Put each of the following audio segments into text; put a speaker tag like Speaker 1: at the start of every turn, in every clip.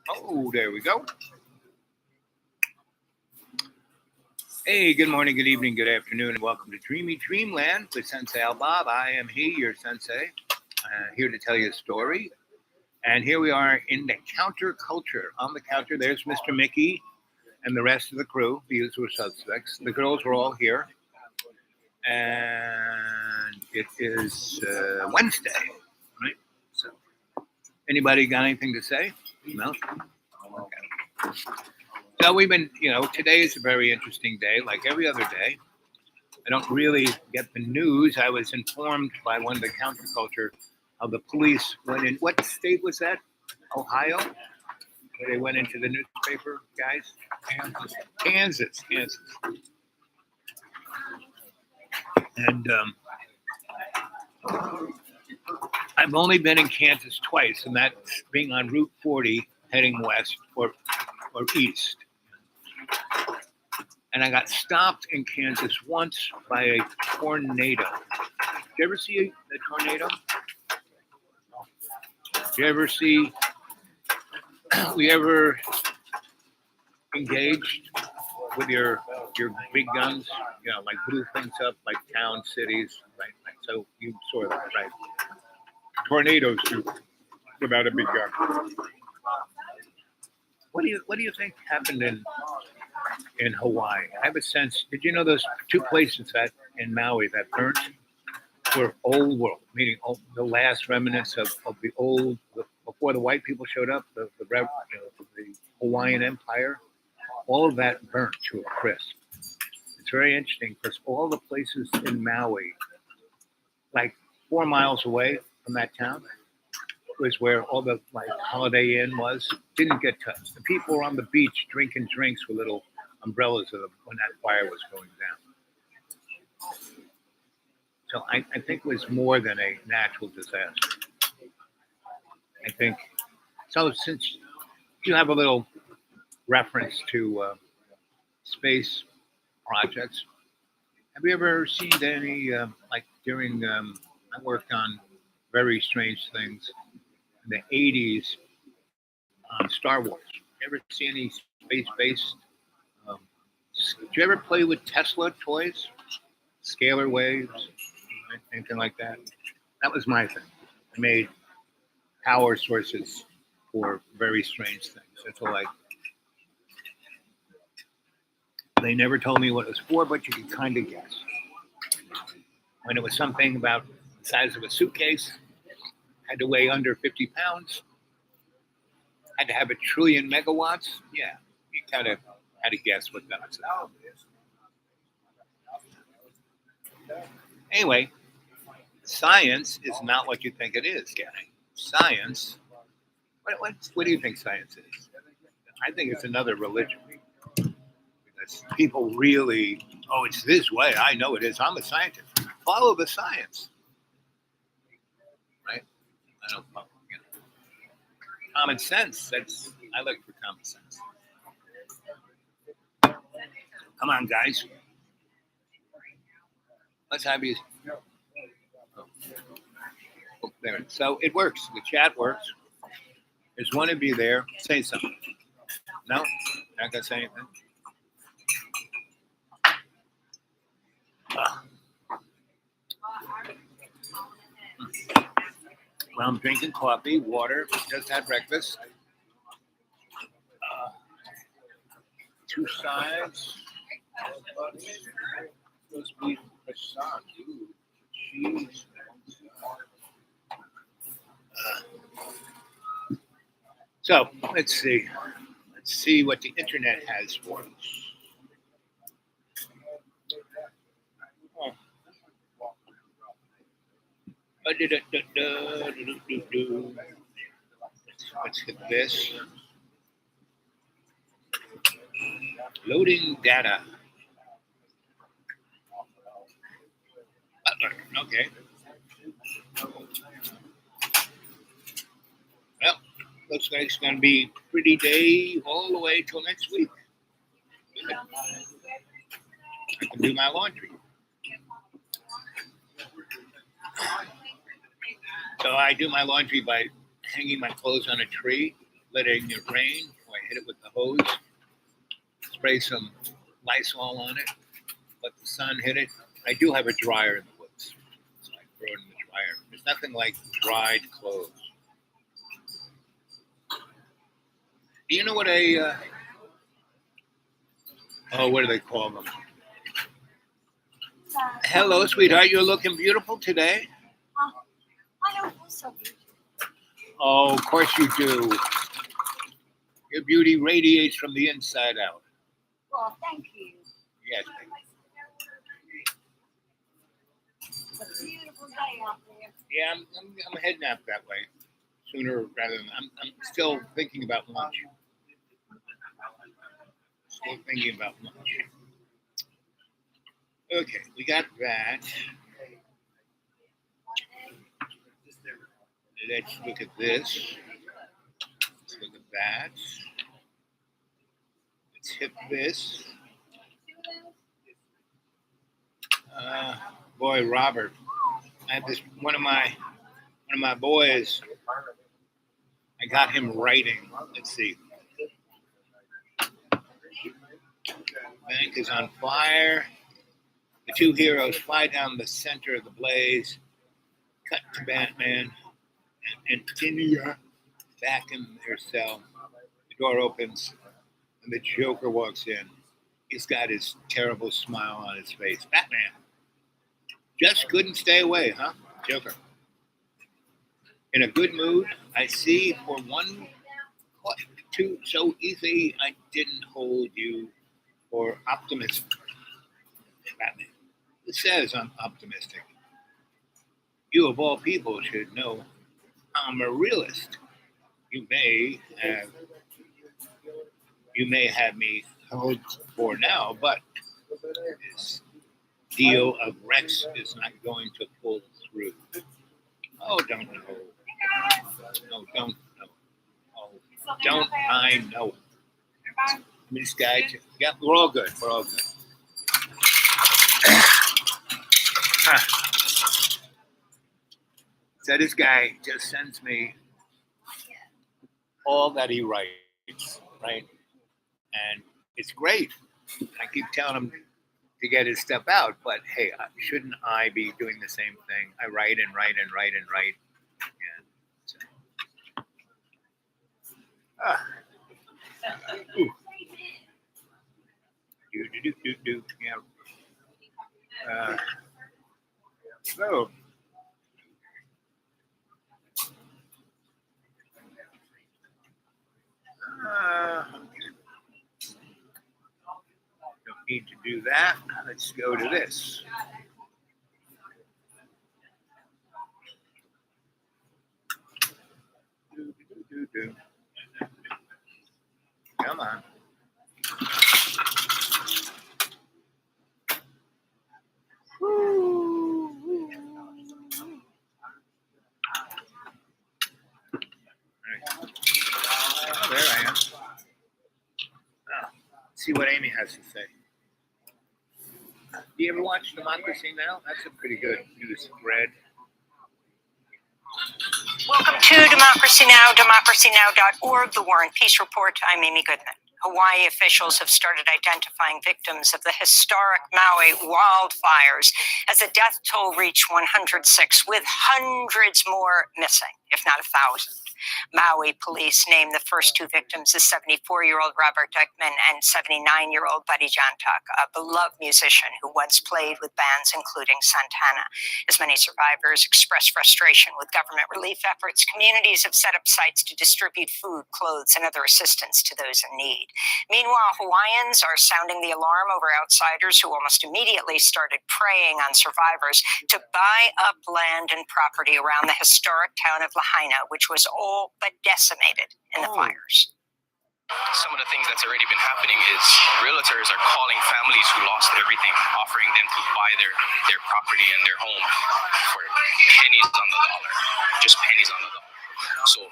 Speaker 1: Oh, there we go. Hey, good morning, good evening, good afternoon, and welcome to Dreamy Dreamland with Sensei Al Bob. I am he, your sensei, here to tell you a story. And here we are in the counterculture. On the counter, there's Mr. Mickey and the rest of the crew, the usual suspects. The girls were all here. And it is Wednesday, right? So, anybody got anything to say? No? Okay. So we've been, today is a very interesting day, like every other day. I don't really get the news. I was informed by one of the counterculture how the police went in. What state was that? Ohio? Where they went into the newspaper, guys? Kansas. And I've only been in Kansas twice, and that's being on Route 40 heading west or east. And I got stopped in Kansas once by a tornado. Did you ever see a tornado? Did you ever see, we ever engaged with your big guns, like blew things up like towns, cities, right? So you saw that, right? Tornadoes do without a big gun. What do you think happened in Hawaii? I have a sense. Did you know those two places that in Maui that burnt were old world, meaning the last remnants of the old before the white people showed up, the Hawaiian Empire. All of that burnt to a crisp. It's very interesting because all the places in Maui, like 4 miles away from that town, was where all the Holiday Inn was, didn't get touched. The people were on the beach drinking drinks with little umbrellas when that fire was going down. So I think it was more than a natural disaster. I think, so since you have a little reference to space projects, have you ever seen any, during, I worked on very strange things in the 80s on Star Wars. You ever see any space-based? Did you ever play with Tesla toys? Scalar waves? Anything like that? That was my thing. I made power sources for very strange things. That's all They never told me what it was for, but you could kind of guess. When it was something about the size of a suitcase, had to weigh under 50 pounds, had to have 1 trillion megawatts. Yeah, you kind of had to guess what that was. Anyway, science is not what you think it is, guy. Science, what do you think science is? I think it's another religion. Because people really, it's this way. I know it is. I'm a scientist. Follow the science. Right? I don't follow. Common sense. I look for common sense. Come on, guys. Let's have you. There. So it works. The chat works. There's one of you there. Say something. No? Not gonna say anything. Well, I'm drinking coffee, water. Just had breakfast. 2 sides. Supposed to be croissant. Cheese. So let's see. Let's see what the internet has for us. Let's hit this. Loading data. Okay. Well, looks like it's going to be a pretty day all the way till next week. Good. I can do my laundry. So I do my laundry by hanging my clothes on a tree letting it rain. I hit it with the hose, spray some Lysol on it, let the sun hit it. I do have a dryer in the woods, so I throw it in the dryer. There's nothing like dried clothes. Do you know what what do they call them? Hello, sweetheart. You're looking beautiful today.
Speaker 2: I don't feel so beautiful.
Speaker 1: Oh, of course you do. Your beauty radiates from the inside out.
Speaker 2: Well, thank you.
Speaker 1: Yes, baby.
Speaker 2: It's a beautiful day out there.
Speaker 1: Yeah, I'm heading out that way sooner rather than I'm still thinking about lunch. Still thinking about lunch. Okay, we got that. Let's look at this. Let's look at that. Let's hit this. Boy, Robert. I have this one of my boys. I got him writing. Let's see. Bank is on fire. The two heroes fly down the center of the blaze. Cut to Batman and Antonia back in their cell. The door opens and the Joker walks in. He's got his terrible smile on his face. Batman. Just couldn't stay away, huh? Joker. In a good mood, I see for one, two, so easy I didn't hold you for optimism. Batman. It says I'm optimistic. You of all people should know I'm a realist. You may have me held for now, but this deal of Rex is not going to pull through. Oh, don't know. No, don't know. Oh, don't I know? This guy, yeah, we're all good. We're all good. So this guy just sends me all that he writes, right? And it's great. I keep telling him to get his stuff out, but hey, shouldn't I be doing the same thing? I write and write and write and write. Yeah. Ooh. Do. Yeah. So. Don't need to do that. Let's go to this. Do. Come on. Oh, there I am. Oh, let's see what Amy has to say. Do you ever watch Democracy Now? That's a pretty good news thread.
Speaker 3: Welcome to Democracy Now, democracynow.org, the War and Peace Report. I'm Amy Goodman. Hawaii officials have started identifying victims of the historic Maui wildfires as the death toll reached 106, with hundreds more missing, if not 1,000. Maui police named the first two victims as 74-year-old Robert Dyckman and 79-year-old Buddy Jantak, a beloved musician who once played with bands including Santana. As many survivors express frustration with government relief efforts, communities have set up sites to distribute food, clothes, and other assistance to those in need. Meanwhile, Hawaiians are sounding the alarm over outsiders who almost immediately started preying on survivors to buy up land and property around the historic town of Lahaina, which was all but decimated in the fires.
Speaker 4: Some of the things that's already been happening is realtors are calling families who lost everything, offering them to buy their property and their home for pennies on the dollar, just pennies on the dollar. So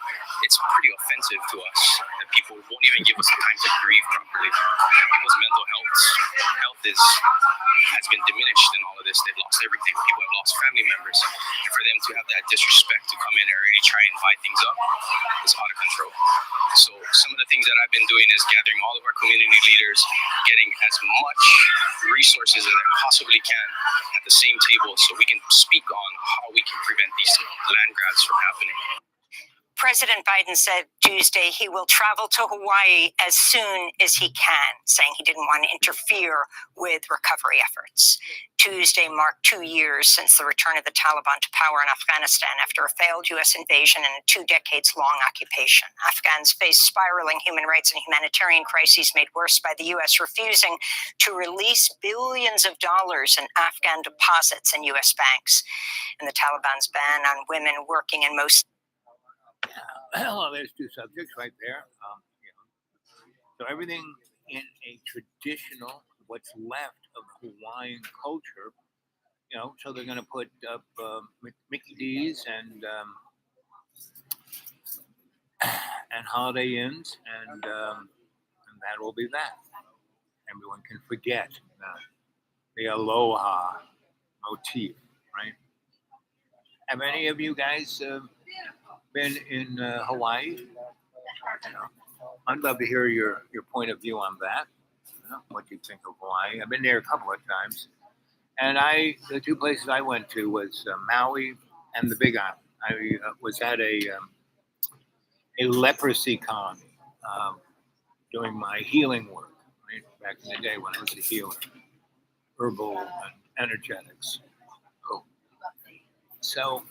Speaker 4: it's pretty offensive to us that people won't even give us the time to grieve properly. People's mental health has been diminished in all of this. They've lost everything. People have lost family members. And for them to have that disrespect to come in and already try and buy things up is out of control. So the things that I've been doing is gathering all of our community leaders, getting as much resources as I possibly can at the same table so we can speak on how we can prevent these land grabs from happening.
Speaker 3: President Biden said Tuesday he will travel to Hawaii as soon as he can, saying he didn't want to interfere with recovery efforts. Tuesday marked 2 years since the return of the Taliban to power in Afghanistan after a failed U.S. invasion and a 2 decades-long occupation. Afghans face spiraling human rights and humanitarian crises made worse by the U.S. refusing to release billions of dollars in Afghan deposits in U.S. banks, and the Taliban's ban on women working in most.
Speaker 1: Well, there's two subjects right there. So everything in a traditional, what's left of Hawaiian culture, so they're going to put up Mickey D's and Holiday Inns, and that will be that. Everyone can forget the aloha motif, right? Have any of you guys been in Hawaii? I'd love to hear your point of view on that. What you think of Hawaii? I've been there a couple of times, and the two places I went to was Maui and the Big Island. I was at a leprosy con doing my healing work, right, back in the day when I was a healer, herbal and energetics. So.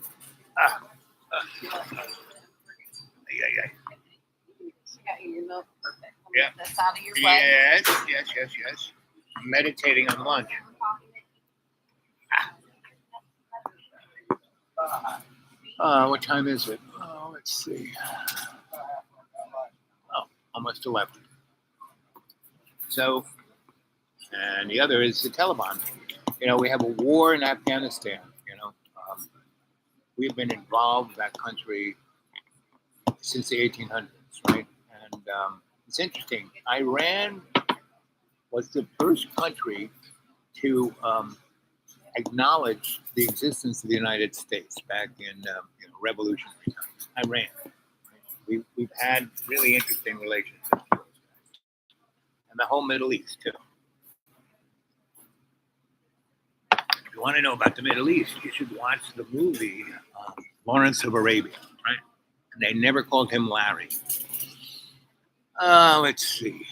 Speaker 1: Yeah.
Speaker 2: That's out of your way.
Speaker 1: Yes. I'm meditating on lunch. What time is it? Oh, let's see. Oh, almost 11. So, and the other is the Taliban. We have a war in Afghanistan. We've been involved with that country since the 1800s, right? And it's interesting. Iran was the first country to acknowledge the existence of the United States back in revolutionary times. Iran. We've had really interesting relationships with those guys. And the whole Middle East, too. If you want to know about the Middle East, you should watch the movie Lawrence of Arabia, right? And they never called him Larry. Let's see.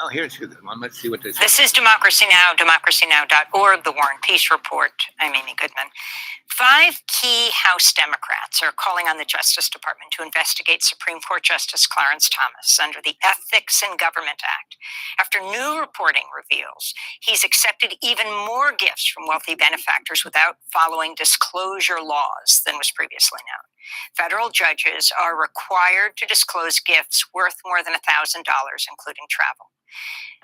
Speaker 1: Oh, here's a good one. Let's see what this is.
Speaker 3: This is Democracy Now!, democracynow.org, The War and Peace Report. I'm Amy Goodman. 5 key House Democrats are calling on the Justice Department to investigate Supreme Court Justice Clarence Thomas under the Ethics in Government Act after new reporting reveals he's accepted even more gifts from wealthy benefactors without following disclosure laws than was previously known. Federal judges are required to disclose gifts worth more than $1,000, including travel.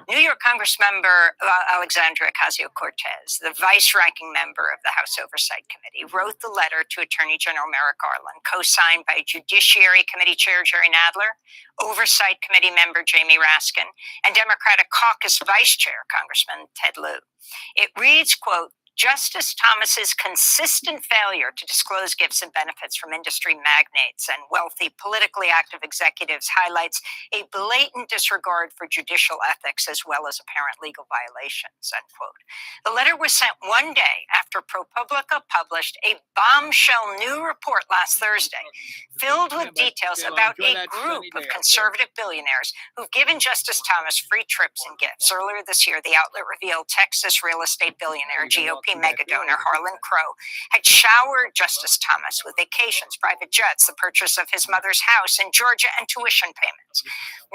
Speaker 3: New York Congressmember Alexandria Ocasio-Cortez, the vice-ranking member of the House Oversight Committee, wrote the letter to Attorney General Merrick Garland, co-signed by Judiciary Committee Chair Jerry Nadler, Oversight Committee member Jamie Raskin, and Democratic Caucus Vice Chair Congressman Ted Lieu. It reads, quote, Justice Thomas's consistent failure to disclose gifts and benefits from industry magnates and wealthy, politically active executives highlights a blatant disregard for judicial ethics as well as apparent legal violations, end quote. The letter was sent one day after ProPublica published a bombshell new report last Thursday, filled with details about a group of conservative billionaires who've given Justice Thomas free trips and gifts. Earlier this year, the outlet revealed Texas real estate billionaire GOP mega donor Harlan Crow had showered Justice Thomas with vacations, private jets, the purchase of his mother's house in Georgia, and tuition payments.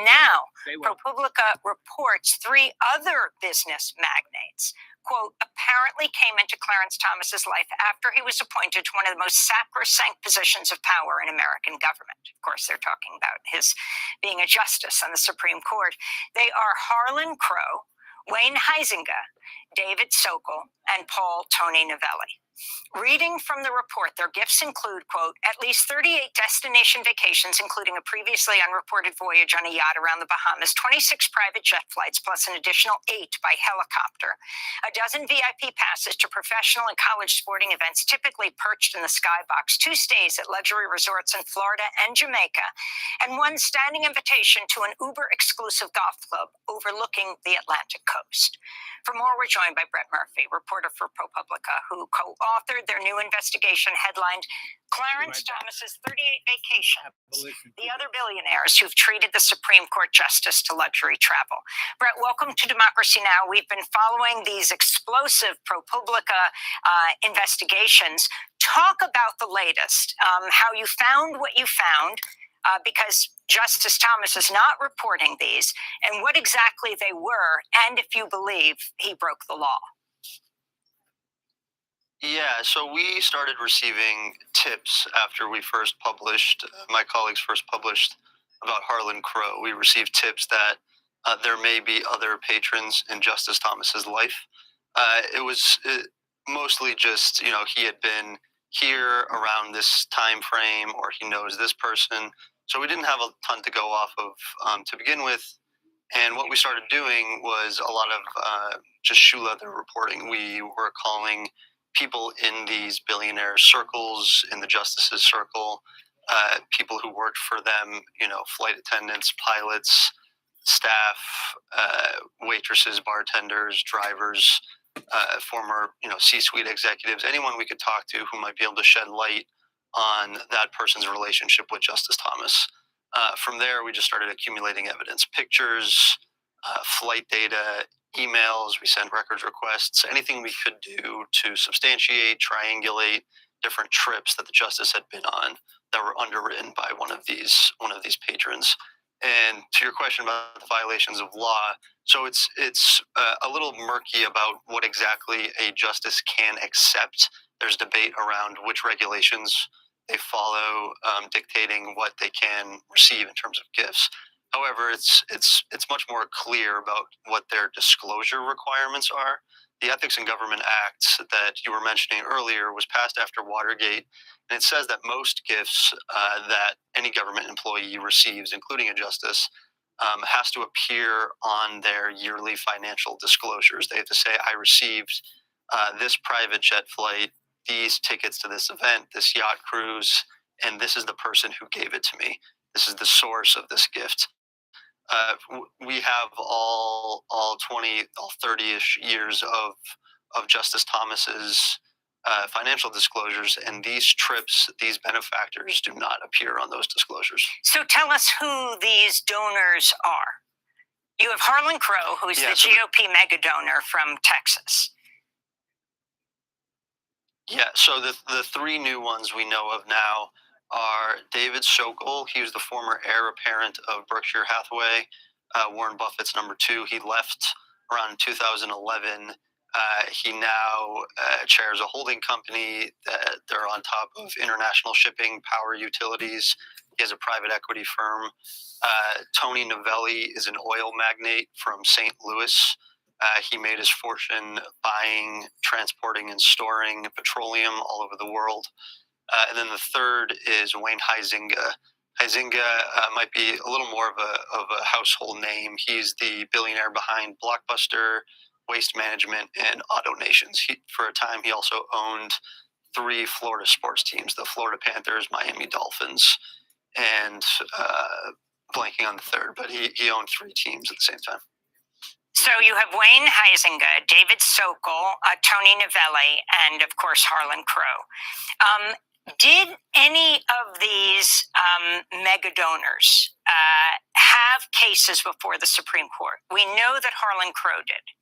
Speaker 3: Now, ProPublica reports 3 other business magnates, quote, apparently came into Clarence Thomas's life after he was appointed to one of the most sacrosanct positions of power in American government. Of course, they're talking about his being a justice on the Supreme Court. They are Harlan Crow, Wayne Huizenga, David Sokol, and Paul Tony Novelli. Reading from the report, their gifts include, quote, at least 38 destination vacations, including a previously unreported voyage on a yacht around the Bahamas, 26 private jet flights, plus an additional 8 by helicopter, a dozen VIP passes to professional and college sporting events, typically perched in the skybox, 2 stays at luxury resorts in Florida and Jamaica, and 1 standing invitation to an uber-exclusive golf club overlooking the Atlantic coast. For more, we're joined by Brett Murphy, reporter for ProPublica, who co-authored their new investigation headlined Clarence Thomas's 38 Vacation, the other billionaires who've treated the Supreme Court justice to luxury travel. Brett, welcome to Democracy Now! We've been following these explosive ProPublica investigations. Talk about the latest, how you found what you found, because Justice Thomas is not reporting these, and what exactly they were, and if you believe he broke the law.
Speaker 5: Yeah, so we started receiving tips after we first published, my colleagues first published about Harlan Crow. We received tips that there may be other patrons in Justice Thomas's life. It was mostly just, he had been here around this time frame, or he knows this person. So we didn't have a ton to go off of to begin with. And what we started doing was a lot of just shoe leather reporting. We were calling people in these billionaire circles, in the justices circle, people who worked for them, flight attendants, pilots, staff, waitresses, bartenders, drivers, former, C-suite executives, anyone we could talk to who might be able to shed light on that person's relationship with Justice Thomas. From there, we just started accumulating evidence, pictures, flight data, emails. We sent records requests, anything we could do to substantiate, triangulate different trips that the justice had been on that were underwritten by one of these patrons. And to your question about the violations of law, so it's a little murky about what exactly a justice can accept. There's debate around which regulations they follow, dictating what they can receive in terms of gifts. However, it's much more clear about what their disclosure requirements are. The Ethics in Government Act that you were mentioning earlier was passed after Watergate, and it says that most gifts that any government employee receives, including a justice, has to appear on their yearly financial disclosures. They have to say, I received this private jet flight, these tickets to this event, this yacht cruise, and this is the person who gave it to me. This is the source of this gift. We have all 30-ish years of Justice Thomas's financial disclosures, and these trips, these benefactors do not appear on those disclosures.
Speaker 3: So tell us who these donors are. You have Harlan Crow, who's the GOP mega donor from Texas.
Speaker 5: Yeah, so the 3 new ones we know of now are David Sokol. He was the former heir apparent of Berkshire Hathaway, Warren Buffett's number 2. He left around 2011. He now chairs a holding company. They're on top of international shipping, power utilities. He has a private equity firm. Tony Novelli is an oil magnate from St. Louis. He made his fortune buying, transporting, and storing petroleum all over the world. And then the third is Wayne Huizenga. Huizenga might be a little more of a household name. He's the billionaire behind Blockbuster, Waste Management, and Auto Nations. For a time, he also owned 3 Florida sports teams, the Florida Panthers, Miami Dolphins, and blanking on the third, but he owned 3 teams at the same time.
Speaker 3: So you have Wayne Huizenga, David Sokol, Tony Novelli, and of course Harlan Crow. Did any of these mega donors have cases before the Supreme Court? We know that Harlan Crow did.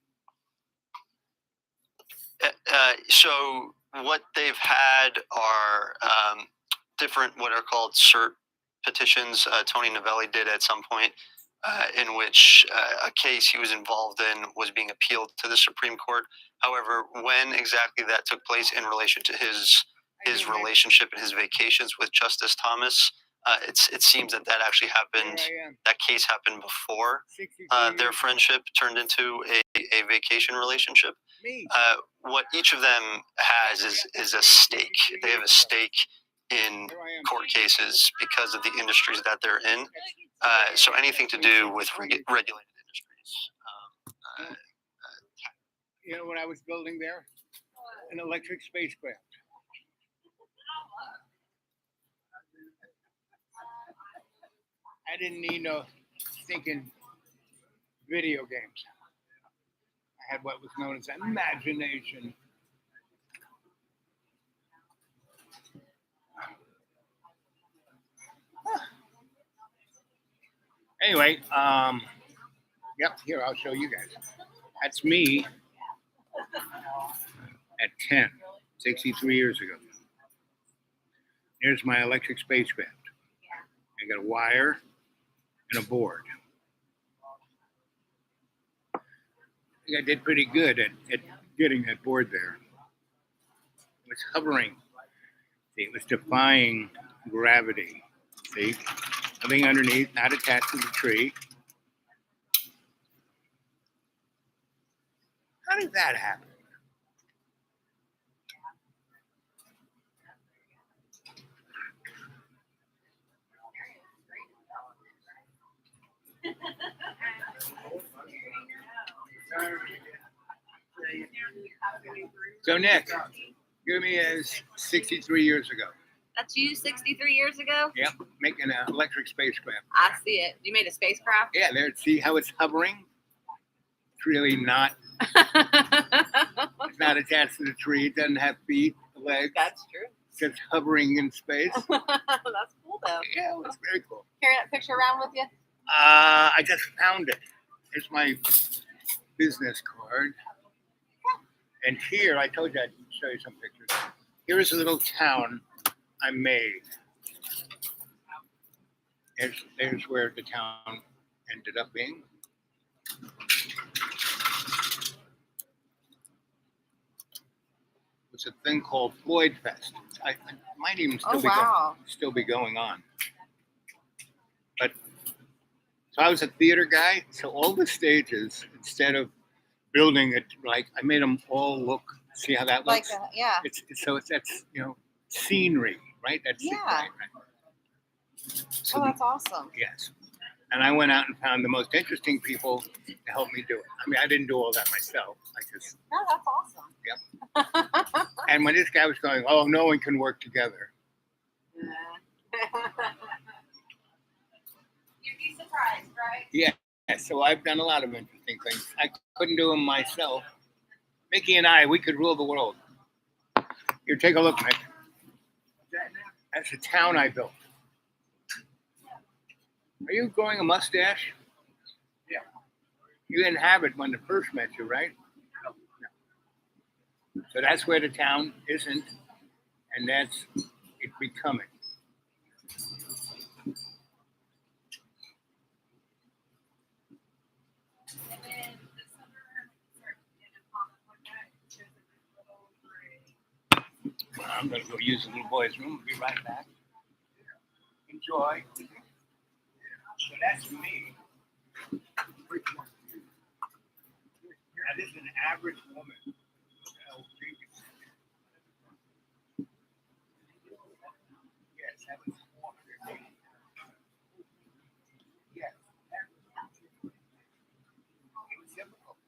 Speaker 5: So what they've had are different, what are called cert petitions. Tony Novelli did at some point, in which a case he was involved in was being appealed to the Supreme Court. However, when exactly that took place in relation to his relationship and his vacations with Justice Thomas, it seems that actually happened.
Speaker 1: Here I am,
Speaker 5: That case happened before
Speaker 1: 63
Speaker 5: their
Speaker 1: years
Speaker 5: friendship turned into a vacation relationship.
Speaker 1: me.
Speaker 5: What each of them has is a stake. They have a stake in
Speaker 1: Here I am.
Speaker 5: court cases because of the industries that they're in. So anything to do with regulated industries.
Speaker 1: You know what I was building there? An electric spacecraft. I didn't need no stinking video games. I had what was known as imagination. Anyway, yep, here, I'll show you guys. That's me at 10, 63 years ago. Here's my electric spacecraft. I got a wire and a board. I think I did pretty good at getting that board there. It was hovering. See, it was defying gravity. See, nothing underneath, not attached to the tree. How did that happen? So Nick, give me as 63 years ago.
Speaker 6: That's you 63 years ago?
Speaker 1: Yep, making an electric spacecraft.
Speaker 6: I see it. You made a spacecraft?
Speaker 1: Yeah, there. See how it's hovering? It's really not. It's not attached to the tree. It doesn't have feet, legs.
Speaker 6: That's true.
Speaker 1: It's just hovering in space.
Speaker 6: That's cool, though.
Speaker 1: Yeah, it was very cool.
Speaker 6: Carry that picture around with you?
Speaker 1: I just found it. Here's my business card. And here, I told you I'd show you some pictures. Here's a little town I made. There's where the town ended up being. It's a thing called Floyd Fest. It might even still be going on. But so I was a theater guy. So all the stages, instead of building it, like I made them all look. See how that looks?
Speaker 6: Yeah.
Speaker 1: That's scenery, right? That's
Speaker 6: Yeah.
Speaker 1: right. So
Speaker 6: Oh, that's awesome.
Speaker 1: yes. And I went out and found the most interesting people to help me do it. I mean, I didn't do all that myself. I just
Speaker 6: No, that's awesome.
Speaker 1: Yep. And when this guy was going, oh, no one can work together.
Speaker 6: You'd be surprised, right?
Speaker 1: Yeah. So I've done a lot of interesting things. I couldn't do them myself. Mickey and I, we could rule the world. Here, take a look, Mick. That's a town I built. Are you growing a mustache? Yeah. You didn't have it when I first met you, right? No. So that's where the town isn't, and that's it becoming. I'm going to go use the little boy's room. Be right back. Enjoy. So that's me. Now, this is an average woman. Yes, that was 480. Yes. It was difficult.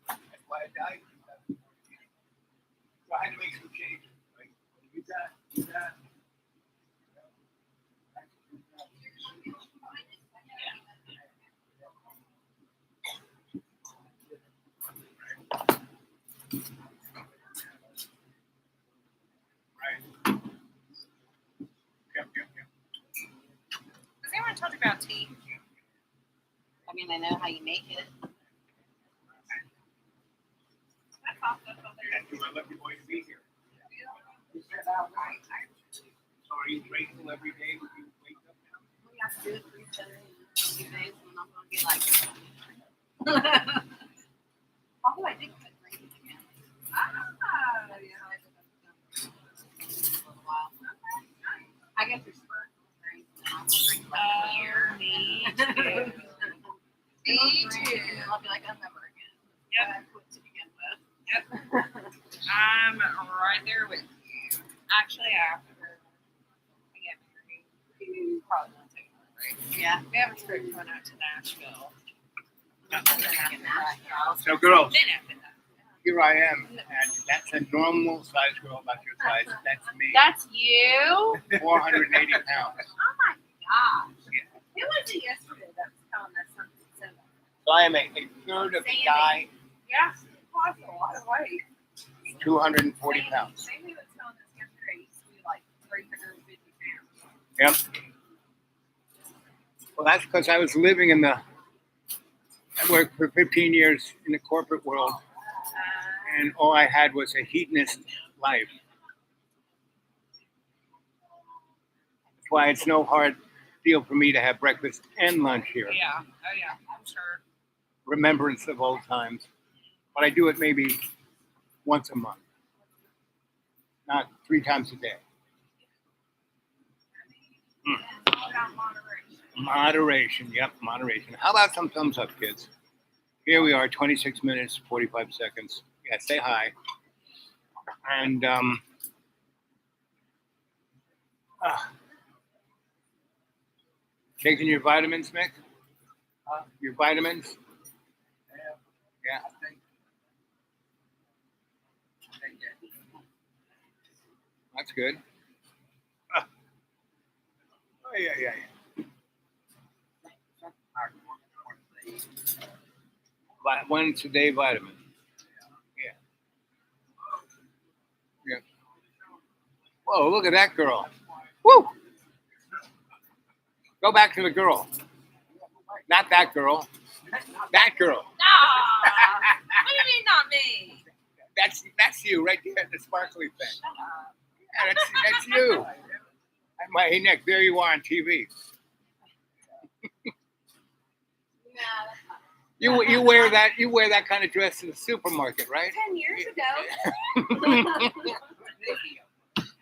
Speaker 1: That's why I died. So I had to make some changes. Like, you got.
Speaker 6: Has anyone told you about tea? I mean, I know how you make it. That's awesome.
Speaker 1: I love you boys to be here. So are you grateful every day when you wake up now?
Speaker 6: We have to do it 3 days and I'm going to be like, although I did quit drinking again. Yeah, I did that for a while. I guess there's spurt. Right? Me too. I'll be like, I'm never again.
Speaker 7: Yep.
Speaker 6: I quit to begin with.
Speaker 7: I'm right there with you. Actually, after we get married, we probably won't take a break.
Speaker 6: Yeah.
Speaker 7: We have a trip going out to Nashville.
Speaker 1: So, girls,
Speaker 7: Then after that.
Speaker 1: here I am, and that's a normal size girl about your size. That's me.
Speaker 6: That's you?
Speaker 1: 480 pounds.
Speaker 6: Oh my gosh.
Speaker 1: Yeah.
Speaker 6: Who was it yesterday that was telling us something similar?
Speaker 1: So I am a third of the guy,
Speaker 6: Yeah, she lost a lot of weight.
Speaker 1: 240 pounds.
Speaker 6: Sammy was telling us yesterday he used to be like 350 pounds.
Speaker 1: Yep. Well, that's because I was living I worked for 15 years in the corporate world, and all I had was a hedonist life. That's why it's no hard deal for me to have breakfast and lunch here.
Speaker 7: Yeah. Oh, yeah. I'm sure.
Speaker 1: Remembrance of old times. But I do it maybe once a month, not 3 times a day.
Speaker 6: It's all about moderation.
Speaker 1: Moderation, yep, moderation. How about some thumbs up, kids? Here we are, 26 minutes, 45 seconds. Yeah, say hi. And taking your vitamins, Mick? Your vitamins? Yeah. That's good. Oh, yeah. Once a day vitamin. Yeah. Yeah. Whoa, look at that girl. Woo! Go back to the girl. Not that girl. That girl.
Speaker 6: Nah! What do you mean not me?
Speaker 1: That's you right there, the sparkly thing. Yeah, that's you. Hey Nick, there you are on TV.
Speaker 6: Nah, that's not.
Speaker 1: You wear that kind of dress in the supermarket, right?
Speaker 6: 10 years ago.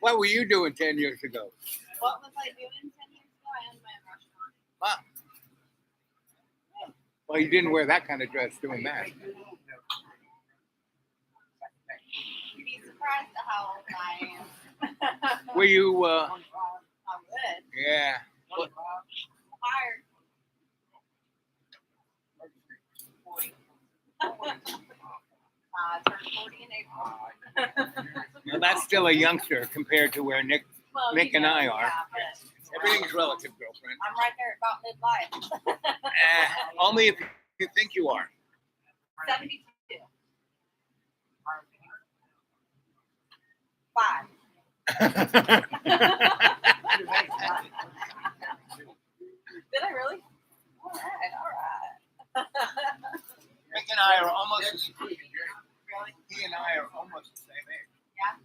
Speaker 1: What were you doing 10 years ago?
Speaker 6: What was I doing 10 years ago? I owned my own restaurant.
Speaker 1: Wow. Well, you didn't wear that kind of dress doing that.
Speaker 6: You'd be surprised at how old I am.
Speaker 1: Were you?
Speaker 6: I would.
Speaker 1: Yeah. Well,
Speaker 6: Hired. Turned 40 in April.
Speaker 1: that's still a youngster compared to where Nick
Speaker 6: Well,
Speaker 1: Nick
Speaker 6: you
Speaker 1: and
Speaker 6: know,
Speaker 1: I are.
Speaker 6: yeah, but
Speaker 1: Everything's relative, girlfriend.
Speaker 6: I'm right there about midlife.
Speaker 1: Only if you think you are.
Speaker 6: 72. 5. Did I really? All right.
Speaker 1: Nick and I are almost.
Speaker 6: Really?
Speaker 1: He and I are almost the same age.
Speaker 6: Yeah.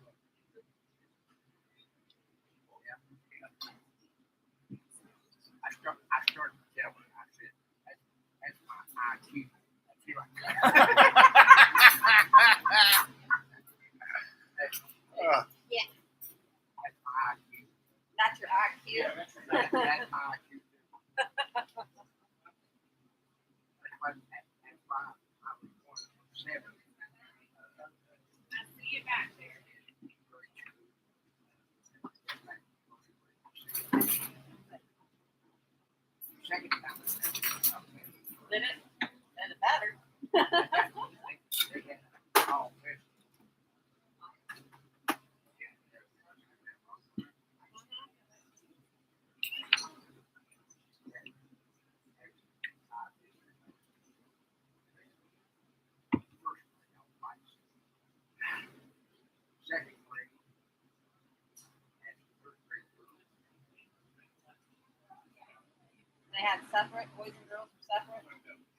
Speaker 1: I started to tell when I said that's my IQ.
Speaker 6: Yeah.
Speaker 1: That's my IQ.
Speaker 6: That's your IQ.
Speaker 1: Yeah, that's my IQ. That's why I was born in 7.
Speaker 6: I see you back there.
Speaker 1: Second time.
Speaker 6: Did it? Did it better?
Speaker 1: Oh, second grade and third grade.
Speaker 6: They had separate, boys and girls were separate.
Speaker 1: Third grade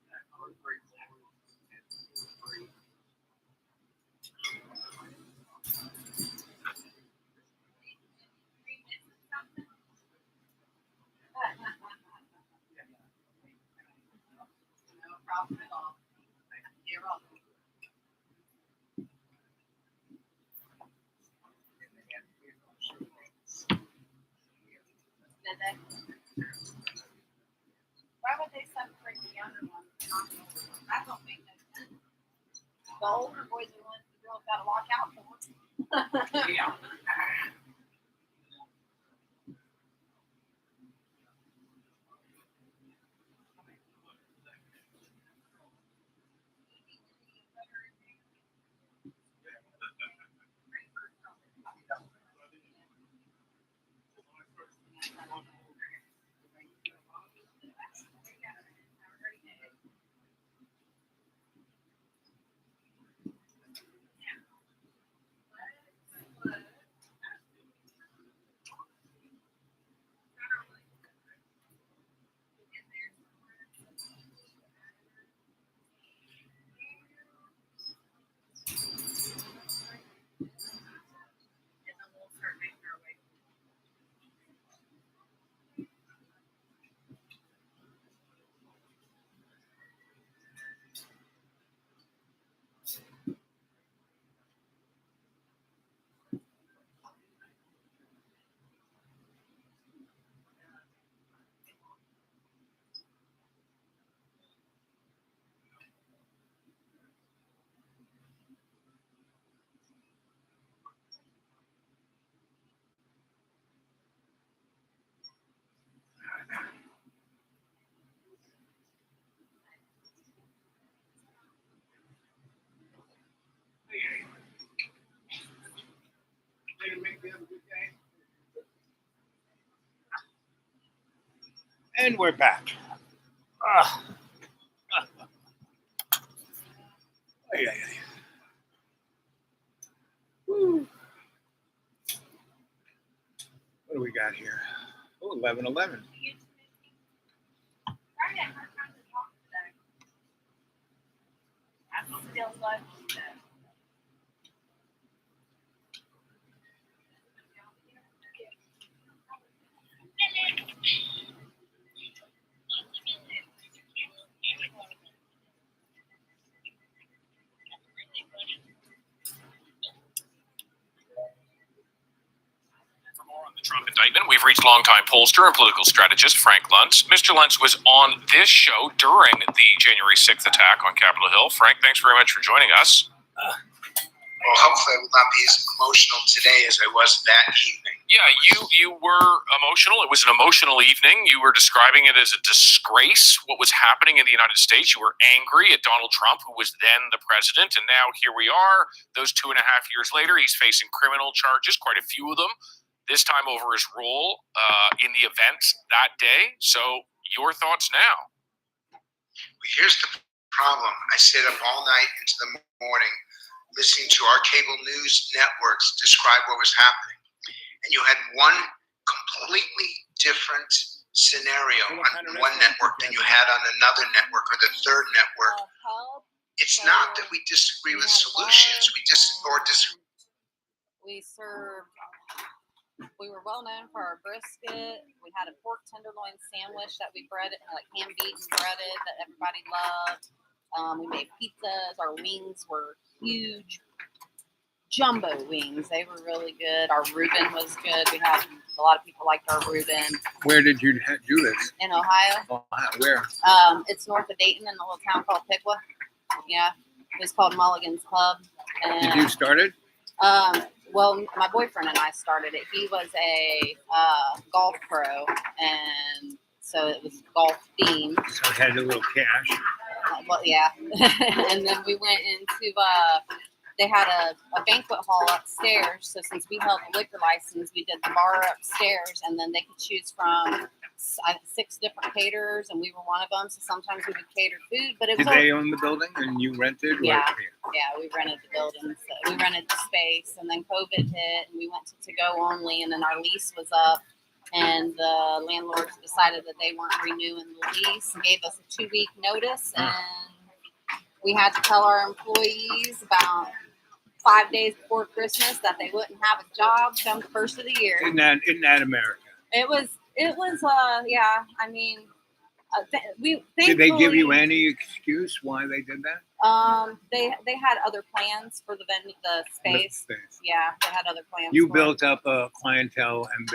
Speaker 1: and fourth grade.
Speaker 6: No problem at all. You're welcome. Did they? Why would they separate the younger one. That don't make no sense. The older boys are the ones the girls gotta watch out for.
Speaker 7: Yeah.
Speaker 1: And we're back. Ah. Ay, ay, ay. Woo. What do we got here? Oh, 11:11.
Speaker 6: I'm still slow today.
Speaker 8: For more on the Trump indictment, we've reached longtime pollster and political strategist Frank Luntz. Mr. Luntz was on this show during the January 6th attack on Capitol Hill. Frank, thanks very much for joining us.
Speaker 9: Well, hopefully I will not be as emotional today as I was that evening.
Speaker 8: Yeah, you were emotional. It was an emotional evening. You were describing it as a disgrace, what was happening in the United States. You were angry at Donald Trump, who was then the president, and now here we are. Those 2.5 years later, he's facing criminal charges, quite a few of them, this time over his role in the events that day. So your thoughts now?
Speaker 9: But here's the problem. I stayed up all night into the morning listening to our cable news networks describe what was happening. And you had one completely different scenario on one network than you had on another network or the third network. It's not that we disagree with solutions.
Speaker 6: We served. We were well known for our brisket. We had a pork tenderloin sandwich that we breaded, like hand beat and breaded, that everybody loved. We made pizzas. Our wings were huge, jumbo wings. They were really good. Our Reuben was good. We had a lot of people liked our Reuben.
Speaker 1: Where did you do this?
Speaker 6: In Ohio.
Speaker 1: Ohio. Where?
Speaker 6: It's north of Dayton in a little town called Piqua. Yeah, it was called Mulligan's Pub. And,
Speaker 1: Did you start it?
Speaker 6: Well, my boyfriend and I started it. He was a golf pro, and so it was golf themed.
Speaker 1: So it had a little cash.
Speaker 6: Well, yeah. And then we went into, they had a banquet hall upstairs. So since we held the liquor license, we did the bar upstairs, and then they could choose from 6 different caterers, and we were one of them. So sometimes we would cater food, but it was
Speaker 1: Did they own the building and you rented?
Speaker 6: Yeah. Yeah, we rented the building. So we rented the space, and then COVID hit, and we went to go only, and then our lease was up. And the landlords decided that they weren't renewing the lease and gave us a 2-week notice. And we had to tell our employees about 5 days before Christmas that they wouldn't have a job come the first of the year.
Speaker 1: Isn't that America?
Speaker 6: It was, yeah. I mean,
Speaker 1: Did they give you any excuse why they did that?
Speaker 6: They had other plans for the venue, the space. Yeah, they had other plans.
Speaker 1: You
Speaker 6: for
Speaker 1: built
Speaker 6: it.
Speaker 1: up a clientele, and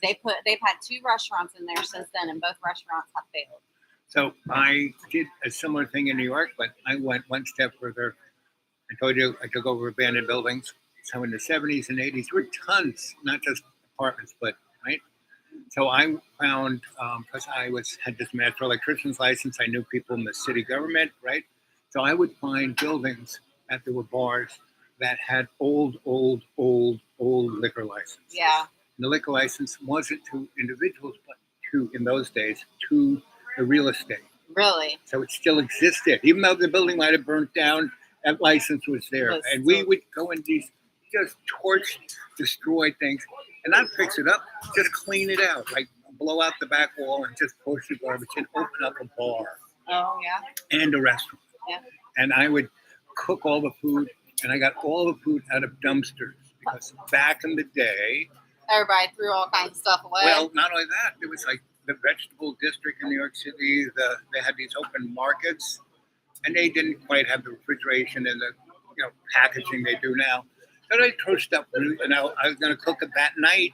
Speaker 6: They've had 2 restaurants in there since then, and both restaurants have failed.
Speaker 1: So I did a similar thing in New York, but I went one step further. I told you I took over abandoned buildings. So in the 70s and 80s, there were tons, not just apartments, but right. So I found because had this master electrician's license, I knew people in the city government, right? So I would find buildings that there were bars that had old liquor license.
Speaker 6: Yeah.
Speaker 1: And the liquor license wasn't to individuals, but in those days to the real estate.
Speaker 6: Really?
Speaker 1: So it still existed, even though the building might have burnt down. That license was there,
Speaker 6: But
Speaker 1: and we
Speaker 6: still-
Speaker 1: would go in these just torch, destroy things, and not fix it up, just clean it out, like blow out the back wall and just push the garbage and open up a bar
Speaker 6: Oh yeah.
Speaker 1: and a restaurant.
Speaker 6: Yeah.
Speaker 1: And I would cook all the food, and I got all the food out of dumpsters because back in the day,
Speaker 6: Everybody threw all kinds of stuff away.
Speaker 1: well, not only that, there was like the vegetable district in New York City. They had these open markets, and they didn't quite have the refrigeration and the packaging they do now. So they throw stuff, and I was going to cook it that night.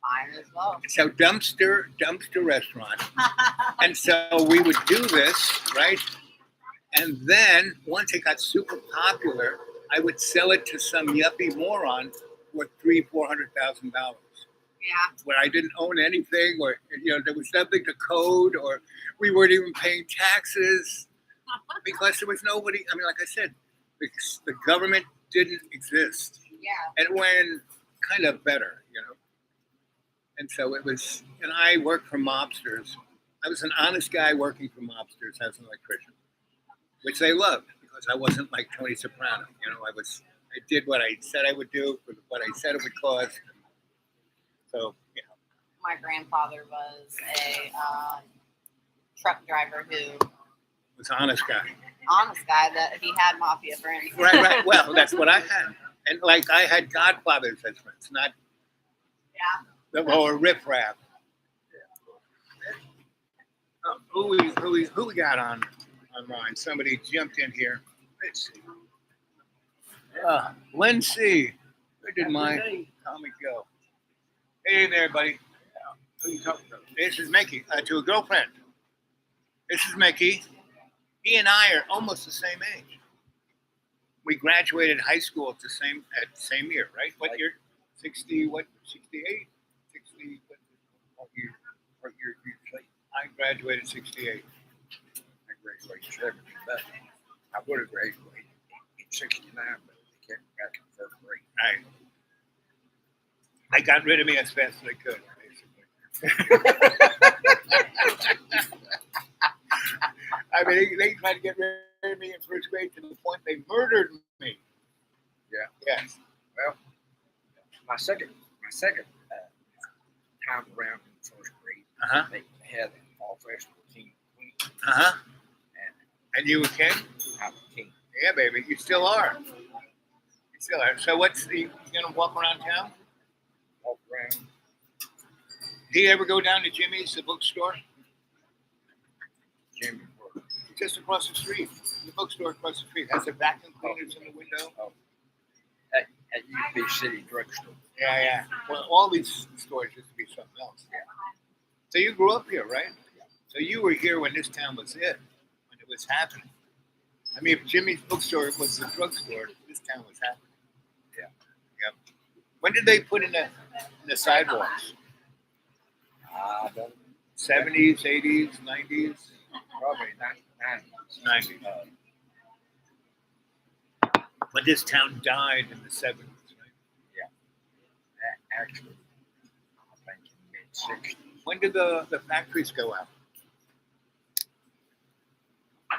Speaker 6: Mine as well.
Speaker 1: So dumpster restaurant, and so we would do this, right? And then once it got super popular, I would sell it to some yuppie moron for $300,000-$400,000.
Speaker 6: Yeah.
Speaker 1: Where I didn't own anything, or there was nothing to code, or we weren't even paying taxes because there was nobody. I mean, like I said, the government didn't exist.
Speaker 6: Yeah.
Speaker 1: It went kind of better, And so it was, and I worked for mobsters. I was an honest guy working for mobsters as an electrician, which they loved because I wasn't like Tony Soprano. I did what I said I would do for what I said it would cost. So,
Speaker 6: My grandfather was a truck driver who,
Speaker 1: was an honest guy.
Speaker 6: honest guy, that he had mafia friends.
Speaker 1: Right. Well, that's what I had. And like I had godfathers as friends, not or riffraff. Who we got online? Somebody jumped in here. Let's see. Lindsay. Where did my comic go? Hey there, buddy. Who you talking to? This is Mickey. To a girlfriend. This is Mickey. He and I are almost the same age. We graduated high school at the same year, right? What year? 68? 60? What year? I graduated 68.
Speaker 10: I graduated 70, but I would have graduated in 69, but they kept me back in first grade.
Speaker 1: Right. I got rid of me as fast as I could, basically. I mean, they tried to get rid of me in first grade to the point they murdered me.
Speaker 10: Yeah.
Speaker 1: Yes.
Speaker 10: Well, my second time around in first grade, they had a fall festival king and queen,
Speaker 1: And you a king?
Speaker 10: I was king.
Speaker 1: Yeah, baby. You still are. You still are. So you gonna walk around town?
Speaker 10: Walk around.
Speaker 1: Do you ever go down to Jimmy's, the bookstore?
Speaker 10: Jimmy Work.
Speaker 1: Just across the street. The bookstore across the street has a vacuum cleaners in the window.
Speaker 10: At UP City Drugstore.
Speaker 1: Yeah. Well, all these stores used to be something else.
Speaker 10: Yeah.
Speaker 1: So you grew up here, right? So you were here when this town was it, when it was happening. I mean, if Jimmy's bookstore was the drugstore, this town was happening.
Speaker 10: Yeah.
Speaker 1: Yep. When did they put in the sidewalks?
Speaker 10: I don't
Speaker 1: 70s, 80s, 90s?
Speaker 10: probably 90s.
Speaker 1: 90s. But this town died in the 70s, right?
Speaker 10: Actually, I think in mid-60s.
Speaker 1: When did the factories go out?
Speaker 10: I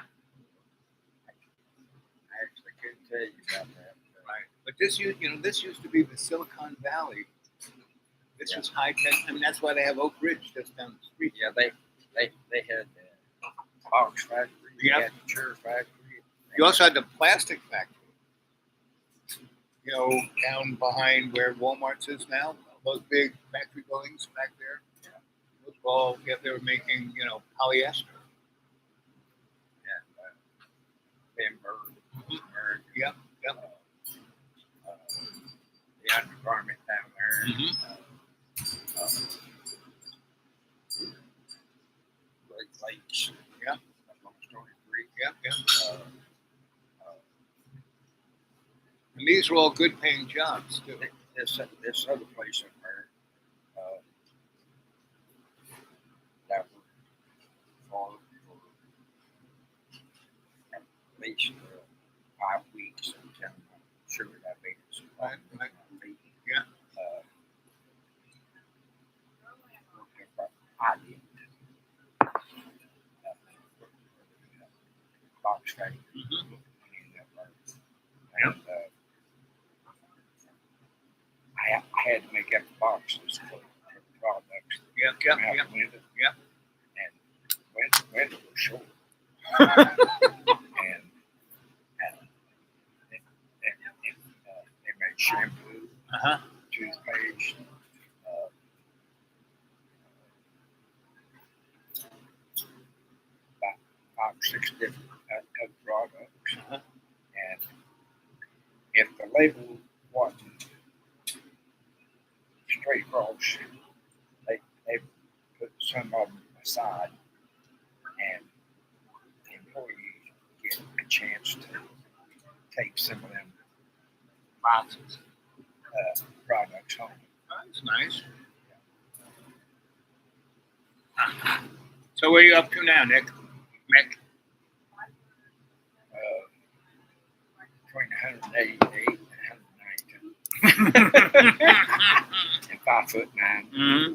Speaker 10: actually couldn't tell you about that.
Speaker 1: Right. But this used to be the Silicon Valley. This was high tech. I mean, that's why they have Oak Ridge just down the street.
Speaker 10: Yeah, they had the box factory.
Speaker 1: Yeah.
Speaker 10: They had the chair factory.
Speaker 1: You also had the plastic factory. Down behind where Walmart's is now, those big factory buildings back there. Yeah. They were making, polyester.
Speaker 10: Timber.
Speaker 1: Yep.
Speaker 10: The undergarment down there. Great Lakes.
Speaker 1: Yeah.
Speaker 10: Long Story Creek.
Speaker 1: Yeah, yeah.
Speaker 10: Uh,
Speaker 1: And these are all good paying jobs too.
Speaker 10: this other place up there, that was for at least 5 weeks until I'm sure that made it.
Speaker 1: Right, right. Yeah.
Speaker 10: I did. Box factory.
Speaker 1: Mm-hmm.
Speaker 10: And I had to make up the boxes for the products.
Speaker 1: Yeah,
Speaker 10: that
Speaker 1: yeah,
Speaker 10: come out
Speaker 1: yeah.
Speaker 10: the window.
Speaker 1: Yeah.
Speaker 10: And window was short. And they made shampoo,
Speaker 1: Uh-huh.
Speaker 10: toothpaste, about 5 or 6 different other products.
Speaker 1: Uh-huh.
Speaker 10: And if the label wasn't straight across, they put some of them aside, and the employees get a chance to take some of them
Speaker 1: Boxes.
Speaker 10: products home.
Speaker 1: That's nice. So where are you up to now, Nick? Mick?
Speaker 10: Between 188 and 192. And 5'9",
Speaker 1: Mm-hmm.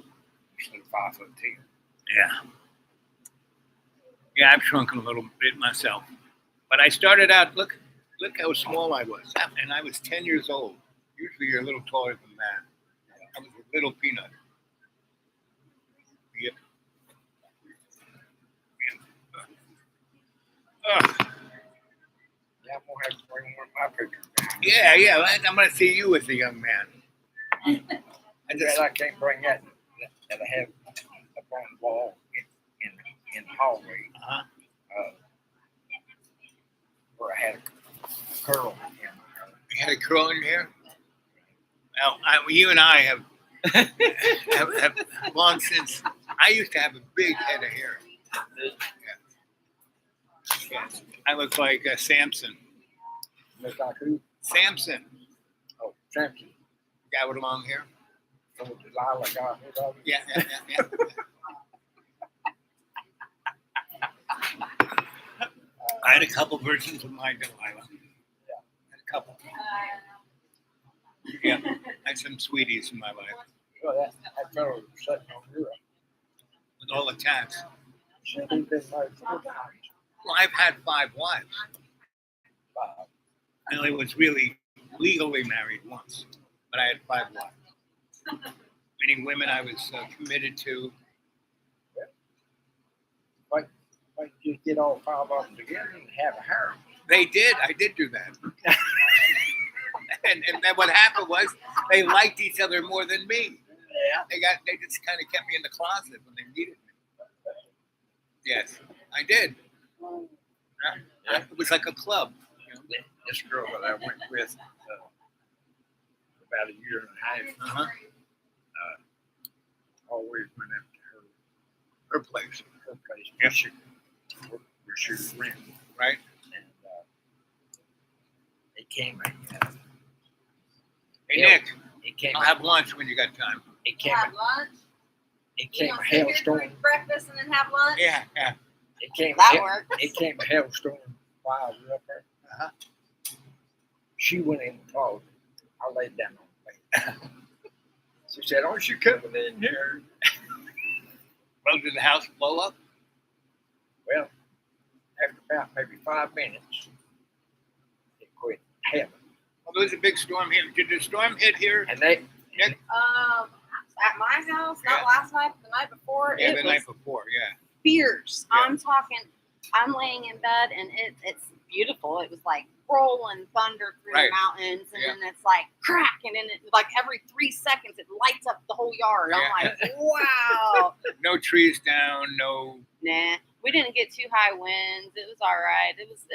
Speaker 10: instead of 5'10".
Speaker 1: Yeah. Yeah, I've shrunken a little bit myself. But I started out, look how small I was. And I was 10 years old. Usually you're a little taller than that. I was a little peanut. Yep. Ugh.
Speaker 10: Yeah, I'm gonna have to bring one of my pictures back.
Speaker 1: Yeah. I'm going to see you as a young man.
Speaker 10: I just I can't bring that I have up on the wall in the hallway.
Speaker 1: Uh-huh.
Speaker 10: Where I had a curl in my hair.
Speaker 1: You had a curl in your hair? Well, you and I have long since. I used to have a big head of hair. Yeah. Yes. I look like Samson.
Speaker 10: Look like who?
Speaker 1: Samson,
Speaker 10: Oh, Samson.
Speaker 1: guy with long hair.
Speaker 10: Oh, Delilah got rid of it.
Speaker 1: Yeah. I had a couple versions of my Delilah.
Speaker 10: Yeah.
Speaker 1: Had a couple. Yeah, I had some sweeties in my life
Speaker 10: Well, that fellow was sitting on your
Speaker 1: with all the tats.
Speaker 10: said he'd been married 4 times.
Speaker 1: Well, I've had 5 wives.
Speaker 10: 5.
Speaker 1: I only was really legally married once, but I had 5 wives. Many women I was committed to.
Speaker 10: Like you get all 5 of them together and have a harem.
Speaker 1: They did. I did do that. and then what happened was they liked each other more than me.
Speaker 10: Yeah.
Speaker 1: They just kind of kept me in the closet when they needed me. Yes, I did. Yeah. It was like a club. You know?
Speaker 10: This girl that I went with about a year and a half,
Speaker 1: Uh-huh.
Speaker 10: always went up to
Speaker 1: Her place,
Speaker 10: her place.
Speaker 1: Yeah.
Speaker 10: Where she was renting.
Speaker 1: right?
Speaker 10: And it came
Speaker 1: Hey,
Speaker 10: Yeah.
Speaker 1: Nick,
Speaker 10: it came
Speaker 1: I'll have lunch when you got time.
Speaker 10: it came
Speaker 2: Have lunch.
Speaker 10: it
Speaker 2: You
Speaker 10: came
Speaker 2: don't
Speaker 10: a
Speaker 2: sit here,
Speaker 10: hailstorm.
Speaker 2: drink breakfast, and then have lunch.
Speaker 1: Yeah.
Speaker 10: It came
Speaker 6: That works.
Speaker 10: it came a hailstorm while we were up there.
Speaker 1: Uh-huh.
Speaker 10: She went in the closet. I laid down on the bed. She said, "Aren't you coming in here?"
Speaker 1: Well, did the house blow up?
Speaker 10: Well, after about maybe 5 minutes, it quit hailing.
Speaker 1: Well, there was a big storm here. Did the storm hit here?
Speaker 10: And they
Speaker 1: Nick?
Speaker 2: At my house, not
Speaker 1: Yeah.
Speaker 2: last night, but the night before,
Speaker 1: Yeah,
Speaker 2: it
Speaker 1: the
Speaker 2: was
Speaker 1: night before. Yeah.
Speaker 6: Fierce.
Speaker 1: Yeah.
Speaker 6: I'm talking. I'm laying in bed and it's beautiful. It was like rolling thunder through
Speaker 1: Right.
Speaker 6: the mountains, and
Speaker 1: Yeah.
Speaker 6: then it's like crack, and then it like every 3 seconds it lights up the whole yard. I'm
Speaker 1: Yeah.
Speaker 6: like, wow.
Speaker 1: No trees down. No.
Speaker 6: Nah, we didn't get too high winds. It was all right. It was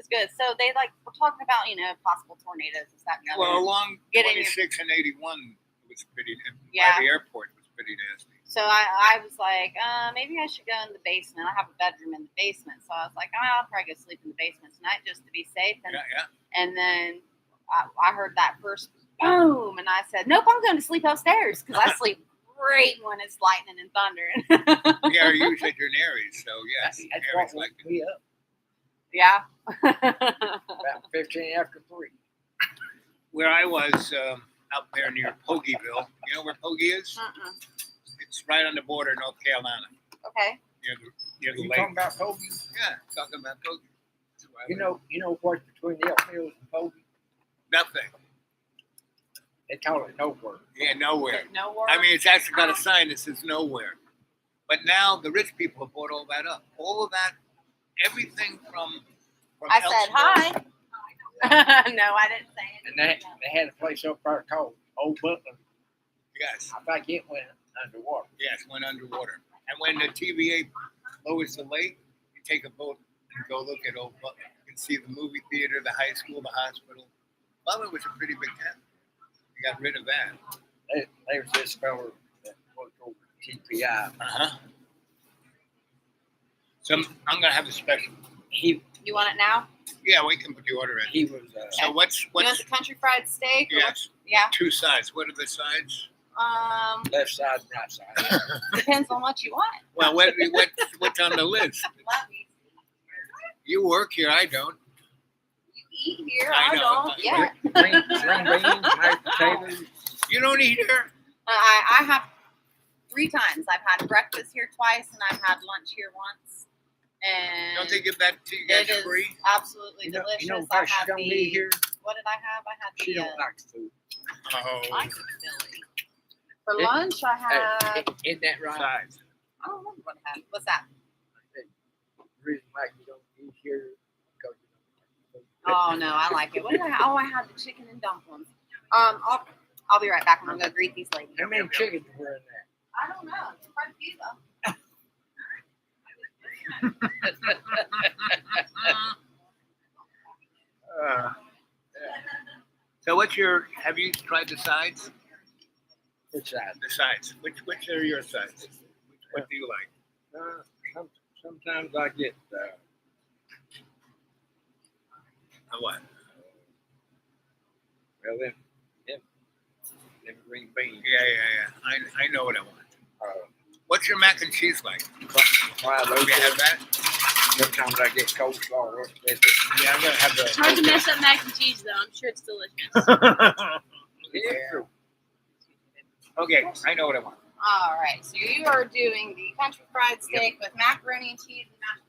Speaker 6: good. So they we're talking about possible tornadoes and stuff.
Speaker 1: Well, along
Speaker 6: Get in your-
Speaker 1: 26 and 81 was pretty.
Speaker 6: Yeah.
Speaker 1: By the airport was pretty nasty.
Speaker 6: So I was like, maybe I should go in the basement. I have a bedroom in the basement. So I was like, I'll probably go sleep in the basement tonight just to be safe. And then I heard that first boom, and I said, nope, I'm going to sleep upstairs because I sleep great when it's lightning and thunder.
Speaker 1: Yeah, you said you're an Aries, so yes.
Speaker 10: That's
Speaker 1: Aries
Speaker 10: what
Speaker 1: like
Speaker 10: woke me up
Speaker 6: Yeah.
Speaker 10: about 15 after 3.
Speaker 1: where I was out there near Pogieville. You know where Pogie is? It's right on the border of North Carolina.
Speaker 6: Okay.
Speaker 1: Near the
Speaker 10: You
Speaker 1: lake.
Speaker 10: talking about Kobe?
Speaker 1: Yeah, talking about Pogie. That's where I
Speaker 10: You know what's between the Elk Mills and Kobe?
Speaker 1: nothing.
Speaker 10: They call it nowhere.
Speaker 1: Yeah, nowhere.
Speaker 6: No worries.
Speaker 1: I mean, it's actually got a sign that says nowhere. But now the rich people have bought all that up. All of that, everything from
Speaker 6: I said hi. No, I didn't say it.
Speaker 10: And they had a place up there called Old Butler.
Speaker 1: Yes,
Speaker 10: I think it went underwater.
Speaker 1: yes, went underwater. And when the TVA lowers the lake, you take a boat and go look at Old Butler. You can see the movie theater, the high school, the hospital. Butler was a pretty big town. You got rid of that.
Speaker 10: There was this fellow that worked over at TPI.
Speaker 1: Uh-huh. So I'm gonna have a special.
Speaker 10: He
Speaker 6: You want it now?
Speaker 1: Yeah, we can put the order in.
Speaker 10: he was
Speaker 1: So what's
Speaker 6: You want the country fried steak? or
Speaker 1: yes,
Speaker 6: Yeah.
Speaker 1: 2 sides. What are the sides?
Speaker 10: left side and right side.
Speaker 6: Depends on what you want.
Speaker 1: Well, what's on the list? You work here, I don't.
Speaker 6: You eat here.
Speaker 1: I
Speaker 6: I
Speaker 1: know.
Speaker 6: don't. Yeah.
Speaker 10: Green beans, mashed potatoes.
Speaker 1: You don't eat here?
Speaker 6: I have 3 times. I've had breakfast here twice, and I've had lunch here once. And
Speaker 1: Don't they give that to you guys
Speaker 6: it is
Speaker 1: free?
Speaker 6: absolutely delicious.
Speaker 10: You know
Speaker 6: I
Speaker 10: what she's
Speaker 6: had
Speaker 10: gonna be here?
Speaker 6: What did I have? I had
Speaker 10: She
Speaker 6: the
Speaker 10: don't like food.
Speaker 1: Oh,
Speaker 6: for
Speaker 10: It-
Speaker 6: lunch. I had.
Speaker 10: Isn't that right?
Speaker 1: sides.
Speaker 6: I don't remember what I had. What's that?
Speaker 10: The reason why you don't eat here because you
Speaker 6: Oh no, I like it. What did I? Oh, I had the chicken and dumplings. I'll be right back. I'm gonna go greet these ladies.
Speaker 10: How many chickens were in there?
Speaker 6: I don't know. Quite a few though.
Speaker 1: So have you tried the sides?
Speaker 10: Which side?
Speaker 1: The sides. Which are your sides? What do you like?
Speaker 10: Sometimes I get
Speaker 1: What?
Speaker 10: well them green beans.
Speaker 1: Yeah. I know what I want. What's your mac and cheese like?
Speaker 10: Fried
Speaker 1: Do you have that?
Speaker 10: Sometimes I get coleslaw with it.
Speaker 1: Yeah, I'm gonna have
Speaker 2: It's hard to
Speaker 1: the.
Speaker 2: mess up mac and cheese, though. I'm sure it's delicious.
Speaker 10: Yeah.
Speaker 1: Okay, I know what I want.
Speaker 6: All right. So you are doing the country fried steak with macaroni and cheese and mashed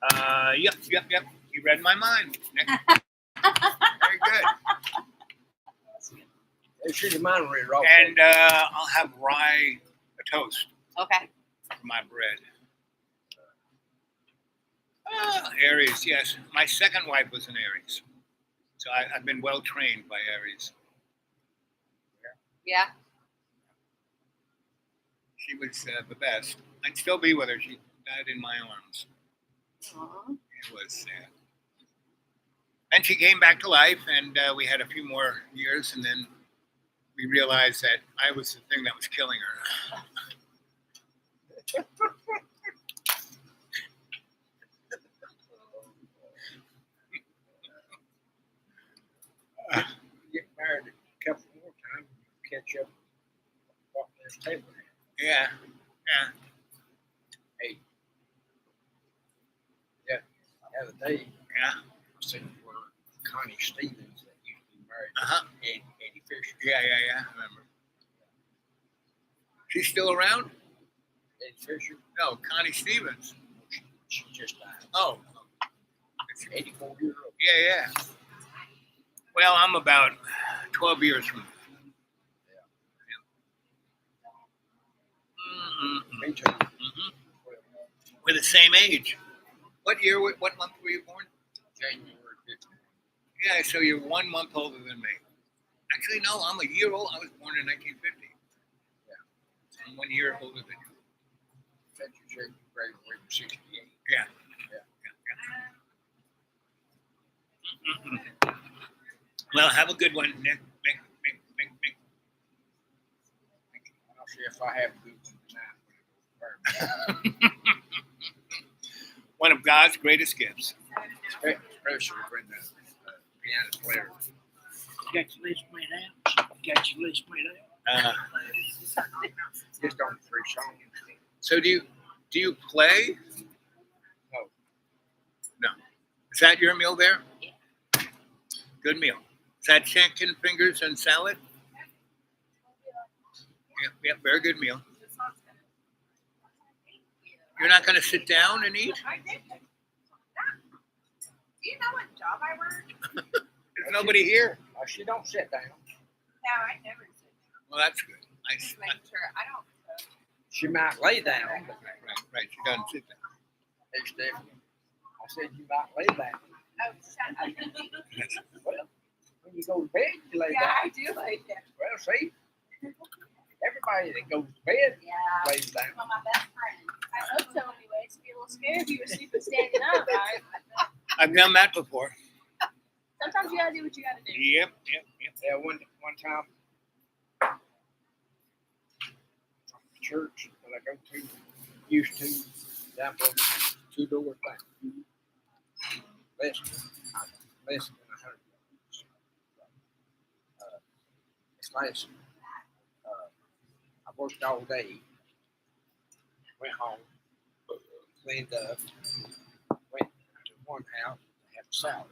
Speaker 6: potatoes.
Speaker 1: Yep. You read my mind. Very good.
Speaker 10: They should have mine read off.
Speaker 1: And I'll have rye toast
Speaker 6: Okay.
Speaker 1: for my bread. Aries, yes. My second wife was an Aries. So I've been well trained by Aries.
Speaker 6: Yeah.
Speaker 1: She was the best. I'd still be with her. She died in my arms.
Speaker 6: Aw.
Speaker 1: It was sad. And she came back to life, and we had a few more years, and then we realized that I was the thing that was killing her.
Speaker 10: Get married a couple more times, catch up what this table had.
Speaker 1: Yeah.
Speaker 10: Hey. Yeah, the other day,
Speaker 1: Yeah.
Speaker 10: I seen where Connie Stevens that used to be married
Speaker 1: Uh-huh.
Speaker 10: to Eddie Fisher.
Speaker 1: Yeah. I remember. She's still around?
Speaker 10: Eddie Fisher,
Speaker 1: No, Connie Stevens.
Speaker 10: she just died.
Speaker 1: Oh.
Speaker 10: 84 years old.
Speaker 1: Yeah. Well, I'm about 12 years from.
Speaker 10: Me too.
Speaker 1: Mm-hmm. We're the same age. What year? What month were you born?
Speaker 10: January 15th.
Speaker 1: Yeah, so you're 1 month older than me. Actually, no, I'm a year old. I was born in 1950.
Speaker 10: Yeah.
Speaker 1: So I'm 1 year older than you.
Speaker 10: February graduated in 68.
Speaker 1: Yeah. Well, have a good one, Nick.
Speaker 10: I'll see if I have good one tonight.
Speaker 1: One of God's greatest gifts.
Speaker 10: Especially when the piano player. You got your list made out? You got your list made out? Just on 3 songs.
Speaker 1: So do you play?
Speaker 10: No.
Speaker 1: No. Is that your meal there? Good meal. Is that chicken fingers and salad? Yeah, very good meal. You're not going to sit down and eat?
Speaker 7: I did. Do you know what job I work?
Speaker 1: There's nobody here.
Speaker 10: Oh, she don't sit down.
Speaker 7: No, I never sit down.
Speaker 1: Well, that's good.
Speaker 7: Just making sure I don't.
Speaker 10: She might lay down. But
Speaker 1: Right. She doesn't sit down.
Speaker 10: hey, Stephanie, I said you might lay down.
Speaker 7: Oh, shut up.
Speaker 10: Well, when you go to bed, you lay
Speaker 7: Yeah,
Speaker 10: down.
Speaker 7: I do like that.
Speaker 10: Well, see, everybody that goes to bed
Speaker 6: Yeah.
Speaker 10: lays down.
Speaker 6: Well, my best friend.
Speaker 2: I hope so anyway. To be a little scared if you were sleeping standing up, right?
Speaker 1: I've done that before.
Speaker 2: Sometimes you gotta do what you gotta do.
Speaker 1: Yep.
Speaker 10: Yeah, one time, from the church that I go to, used to, down below, 2 doors back. Less than 100. It's nice. I worked all day, went home, cleaned up, went to one house, they had salad.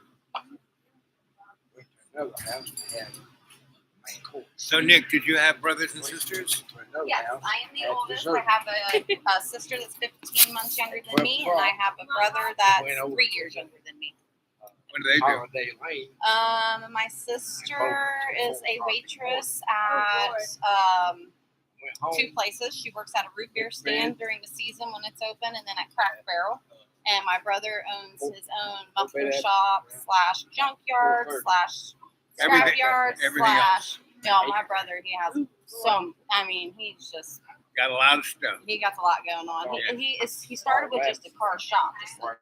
Speaker 10: Went to another house, they had main course.
Speaker 1: So, Nick, did you have brothers and sisters?
Speaker 10: To another
Speaker 6: Yes,
Speaker 10: house,
Speaker 6: I am the
Speaker 10: had
Speaker 6: oldest.
Speaker 10: dessert.
Speaker 6: I have a sister that's 15 months younger than me, and I have a brother that's 3 years younger than me.
Speaker 1: What do they do?
Speaker 10: Holiday Lane.
Speaker 6: My sister is a waitress at
Speaker 10: Went home.
Speaker 6: 2 places. She works at a root beer stand during the season when it's open, and then at Crack Barrel. And my brother owns his own muffler shop / junkyard /
Speaker 1: Everything-
Speaker 6: scrapyard
Speaker 1: everything else.
Speaker 6: / no, my brother, he has some. I mean, he's just
Speaker 1: Got a lot of stuff.
Speaker 6: he got a lot going on. He started with just a car shop, just a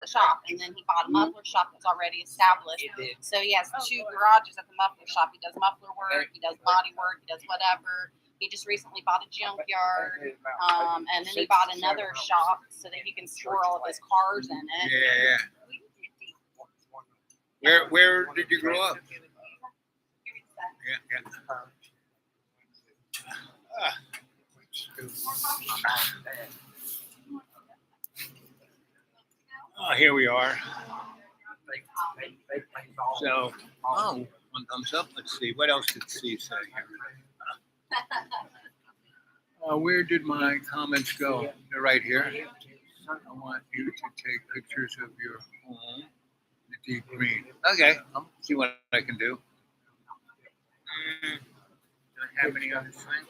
Speaker 6: shop, and then he bought a muffler shop that's already established.
Speaker 10: It did.
Speaker 6: So he has 2 garages at the muffler shop. He does muffler work, he does body work, he does whatever. He just recently bought a junkyard, and then he bought another shop so that he can store all of his cars in it.
Speaker 1: Yeah. Where did you grow up? Yeah. Ah, here we are. So, one thumbs up. Let's see. What else did C say here? Where did my comments go? They're right here. I want you to take pictures of your home, the deep green. Okay, I'll see what I can do. Do I have any other things?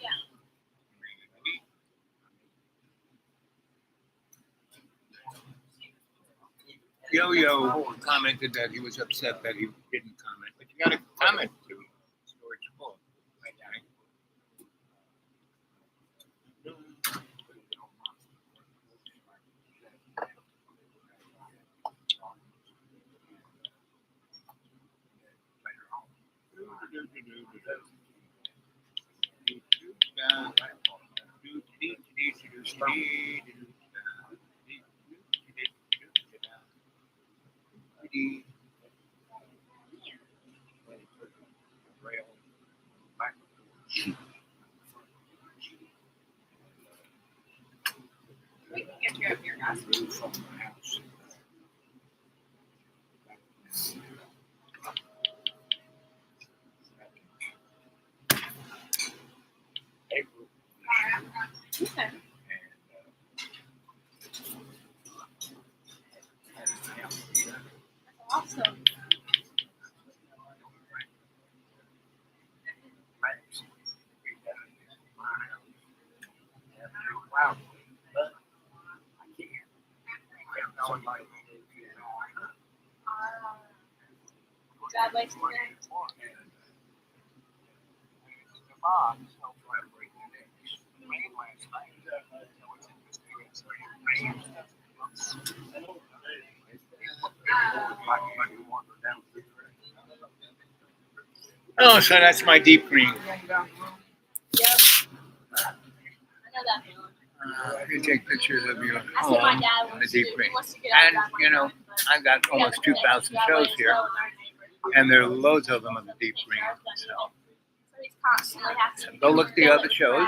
Speaker 1: Yo-Yo commented that he was upset that he didn't comment, but you got to comment to storage full.
Speaker 7: We can get you up here, guys. Okay. Awesome.
Speaker 10: Wow.
Speaker 2: God likes to know.
Speaker 1: Oh, so that's my deep green.
Speaker 2: Yep. I know that feeling.
Speaker 1: You take pictures of your
Speaker 2: I see my
Speaker 1: home
Speaker 2: dad
Speaker 1: in the
Speaker 2: wants to
Speaker 1: deep
Speaker 2: do.
Speaker 1: green.
Speaker 2: He wants to get out
Speaker 1: And,
Speaker 2: of that
Speaker 1: you know, I've got almost 2,000 shows here, and there are loads of them in the deep green. So go look at the other shows.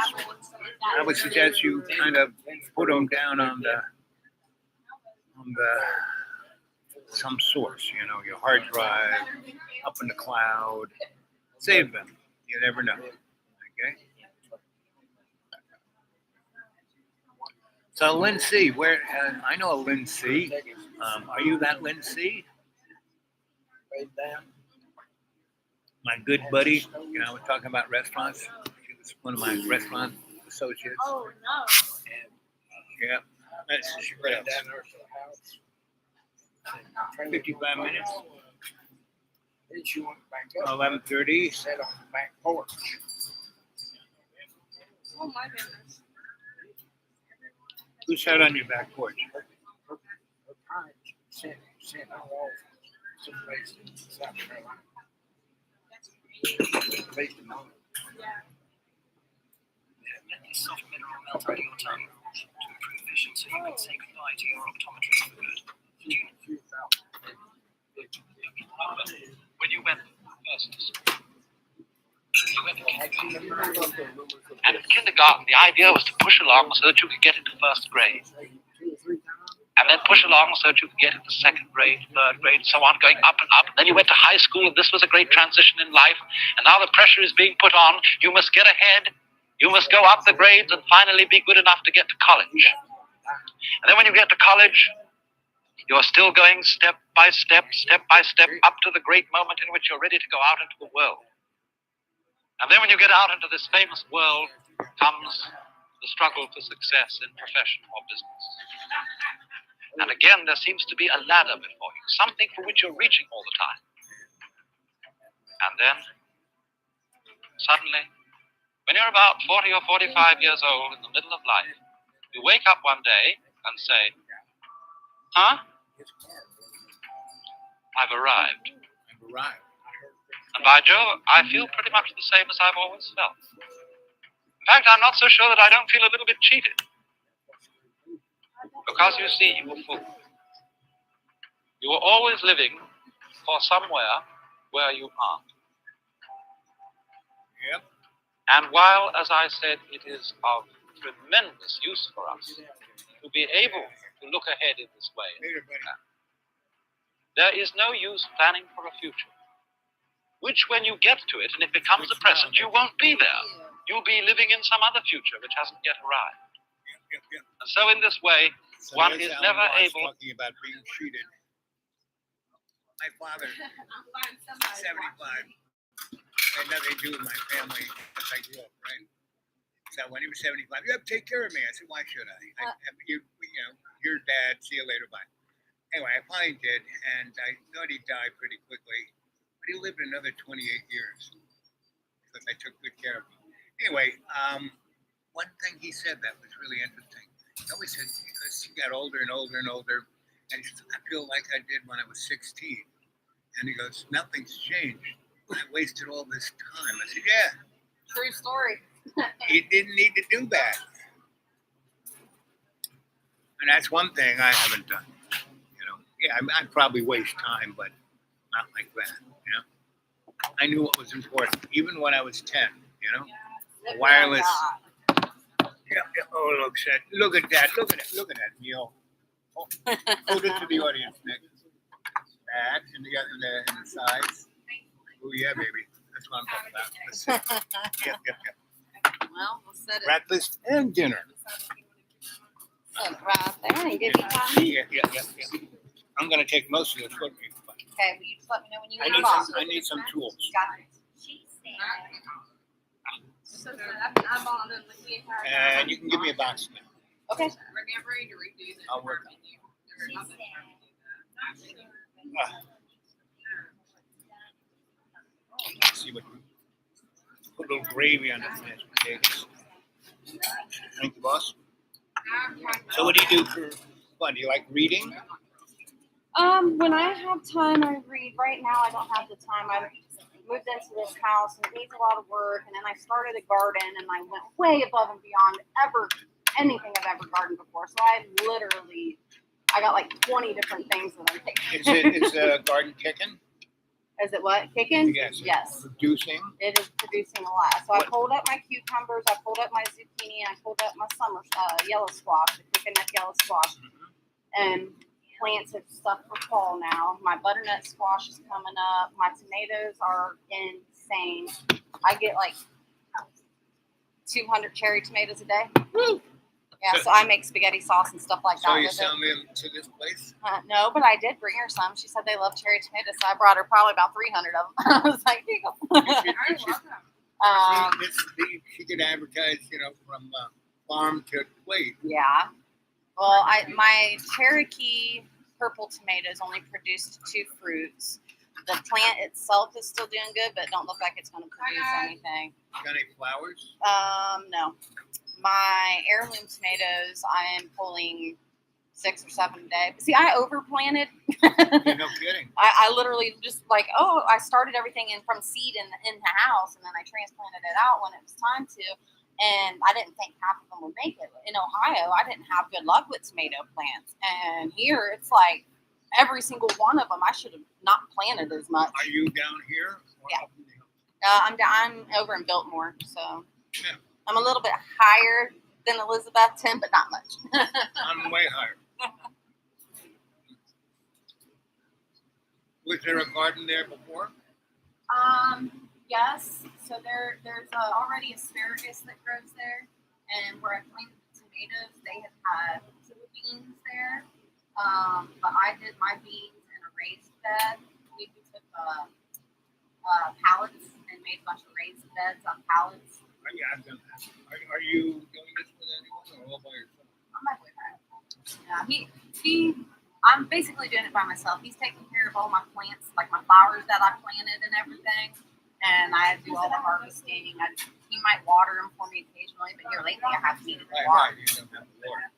Speaker 1: I would suggest you kind of put them down on the some source, you know, your hard drive, up in the cloud. Save them. You never know. Okay. So Lynn C, where I know a Lynn C. Are you that Lynn C? My good buddy. You know, we're talking about restaurants. She was one of my restaurant associates.
Speaker 2: Oh no.
Speaker 1: Yeah. That's what else? 55 minutes.
Speaker 10: Then she went back up.
Speaker 1: 11:30.
Speaker 10: Sat on the back porch.
Speaker 2: Oh my goodness.
Speaker 1: Who sat on your back porch?
Speaker 10: Her parents sent her off someplace in South Carolina. Based in Montana.
Speaker 11: Soft mineral melt out of your tongue to improve vision so you can say goodbye to your optometry for good. When you went first to school, you went to kindergarten. And in kindergarten, the idea was to push along so that you could get into first grade. And then push along so that you could get into second grade, third grade, so on, going up and up. And then you went to high school, and this was a great transition in life. And now the pressure is being put on. You must get ahead. You must go up the grades and finally be good enough to get to college. And then when you get to college, you are still going step by step up to the great moment in which you're ready to go out into the world. And then when you get out into this famous world comes the struggle for success in profession or business. And again, there seems to be a ladder before you, something for which you're reaching all the time. And then, suddenly, when you're about 40 or 45 years old in the middle of life, you wake up one day and say, huh? I've arrived. And by Jove, I feel pretty much the same as I've always felt. In fact, I'm not so sure that I don't feel a little bit cheated. Because you see, you were fooled. You were always living for somewhere where you aren't.
Speaker 1: Yep.
Speaker 11: And while, as I said, it is of tremendous use for us to be able to look ahead in this way, there is no use planning for a future, which when you get to it and it becomes a present, you won't be there. You'll be living in some other future which hasn't yet arrived. And so in this way, one is never able...
Speaker 1: Talking about being cheated. My father, 75, had nothing to do with my family as I grew up, right? So when he was 75, you have to take care of me. I said, why should I? You know, your dad, see you later, bye. Anyway, I finally did, and I thought he died pretty quickly, but he lived another 28 years because I took good care of him. Anyway, one thing he said that was really interesting. He always said, because he got older and older and older, and he says, I feel like I did when I was 16. And he goes, nothing's changed. I wasted all this time. I said, yeah.
Speaker 6: True story.
Speaker 1: He didn't need to do that. And that's one thing I haven't done. You know, yeah, I probably waste time, but not like that. You know, I knew what was important, even when I was 10. You know, wireless. Yeah. Oh, look at that. Look at that, Neil. Oh, hold it to the audience, Nick. That and the sides. Oh yeah, baby. That's what I'm talking about. Let's see. Yep.
Speaker 6: Well, we'll set it
Speaker 1: Breakfast and dinner.
Speaker 6: right there and give you time.
Speaker 1: Yeah. I'm gonna take most of this with me. But
Speaker 6: Okay, will you just let me know when you
Speaker 1: I
Speaker 6: need a
Speaker 1: I need some tools.
Speaker 6: Got it.
Speaker 2: So I'm on the entire
Speaker 1: And you can give me a box now.
Speaker 6: Okay.
Speaker 7: We're getting ready to redo the
Speaker 1: I'll work on
Speaker 7: menu.
Speaker 1: Let's see what. Put a little gravy on the mashed potatoes. Thank you, boss. So what do you do for fun? Do you like reading?
Speaker 6: When I have time, I read. Right now, I don't have the time. I moved into this house and it needs a lot of work. And then I started a garden and I went way above and beyond ever anything I've ever gardened before. So I got like 20 different things that I'm taking.
Speaker 1: Is the garden kicking?
Speaker 6: Is it what? Kicking?
Speaker 1: Yes.
Speaker 6: Yes.
Speaker 1: Producing?
Speaker 6: It is producing a lot. So I
Speaker 1: What?
Speaker 6: pulled up my cucumbers, I pulled up my zucchini, and I pulled up my summer yellow squash, the coconut yellow squash. And plants have stuff for fall now. My butternut squash is coming up. My tomatoes are insane. I get like 200 cherry tomatoes a day.
Speaker 1: Woo!
Speaker 6: Yeah, so I make spaghetti sauce and stuff like
Speaker 1: So
Speaker 6: that
Speaker 1: you
Speaker 6: with it.
Speaker 1: sell them to this place?
Speaker 6: No, but I did bring her some. She said they love cherry tomatoes, so I brought her probably about 300 of them. I was like, here you go.
Speaker 1: You should- she could advertise, from farm to plate.
Speaker 6: Yeah. Well, my Cherokee purple tomatoes only produced 2 fruits. The plant itself is still doing good, but don't look like it's going to produce anything.
Speaker 1: Got any flowers?
Speaker 6: No. My heirloom tomatoes, I am pulling 6 or 7 a day. See, I overplanted.
Speaker 1: No kidding.
Speaker 6: I literally just I started everything from seed in the house, and then I transplanted it out when it was time to. And I didn't think half of them would make it. In Ohio, I didn't have good luck with tomato plants. And here, it's like every single one of them, I should have not planted as much.
Speaker 1: Are you down here?
Speaker 6: Yeah. I'm over in Biltmore, so yeah. I'm a little bit higher than Elizabethton, but not much.
Speaker 1: I'm way higher. Was there a garden there before?
Speaker 6: Yes. So there's already asparagus that grows there, and where I planted the tomatoes, they have had little beans there. But I did my beans in a raised bed. We took pallets and made a bunch of raised beds on pallets.
Speaker 1: Yeah, I've done that. Are you doing this with anyone or all by yourself?
Speaker 6: I'm my boyfriend. Yeah, I'm basically doing it by myself. He's taking care of all my plants, like my flowers that I planted and everything. And I do all the harvesting. He might water them for me occasionally, but here lately I haven't needed to water.
Speaker 1: Right, you don't have to water.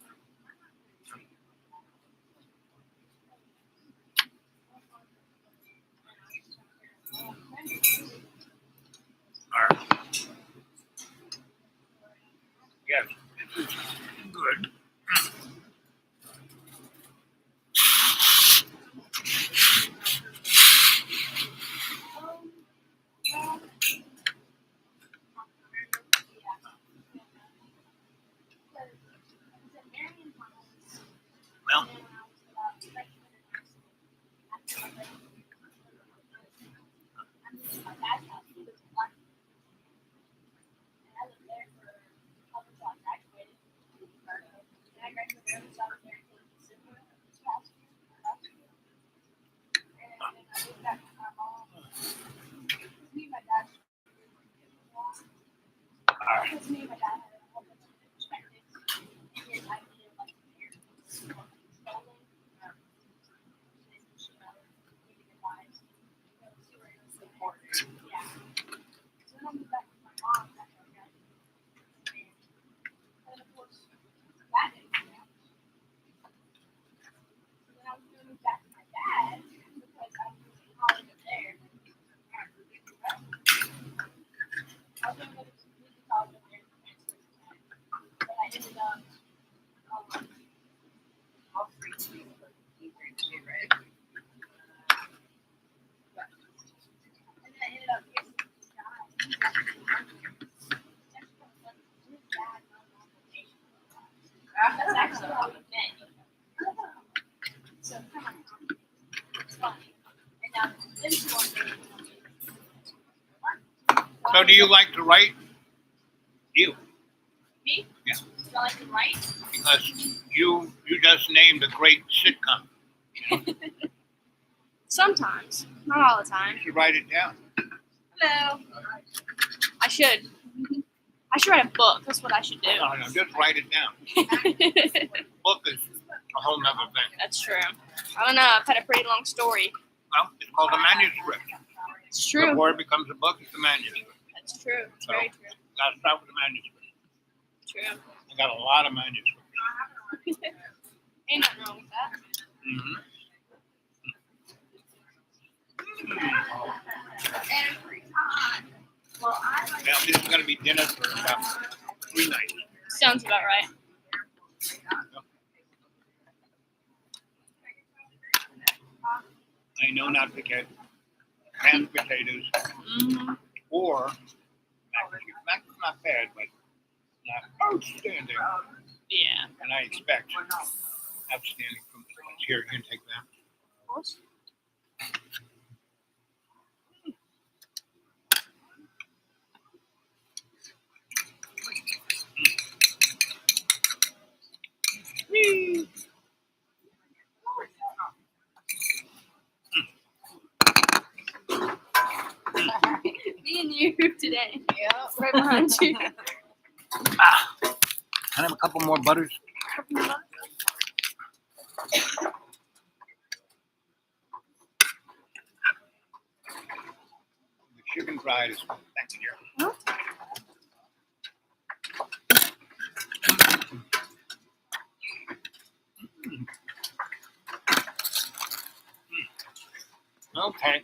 Speaker 1: All right. Yes, this is good. Well,
Speaker 2: That's actually what we've been. So come on. It's funny. And now this one.
Speaker 1: so do you like to write? You.
Speaker 2: Me?
Speaker 1: Yeah.
Speaker 2: Do I like to write?
Speaker 1: Because you just named a great sitcom.
Speaker 2: Sometimes. Not all the time.
Speaker 1: You should write it down.
Speaker 2: Hello. I should. I should write a book. That's what I should do.
Speaker 1: No, just write it down. Book is a whole nother thing.
Speaker 2: That's true. I don't know. I've had a pretty long story.
Speaker 1: Well, it's called a manuscript.
Speaker 2: It's true.
Speaker 1: Before it becomes a book, it's a manuscript.
Speaker 2: That's true. It's
Speaker 1: So,
Speaker 2: very true.
Speaker 1: Gotta start with a manuscript.
Speaker 2: True.
Speaker 1: I got a lot of manuscripts.
Speaker 2: Ain't nothing wrong with that.
Speaker 1: Mm-hmm. Now, this is going to be dinner for about 3 nights.
Speaker 2: Sounds about right.
Speaker 1: they know not to get canned potatoes or mac and cheese. Mac is not bad, but not outstanding.
Speaker 7: Yeah.
Speaker 1: And I expect outstanding from this place. Here, you can take that.
Speaker 7: Of course.
Speaker 2: Me and you today.
Speaker 6: Yep.
Speaker 2: Right behind you.
Speaker 1: Can I have a couple more butters? The chicken fried is thank you, dear. Okay.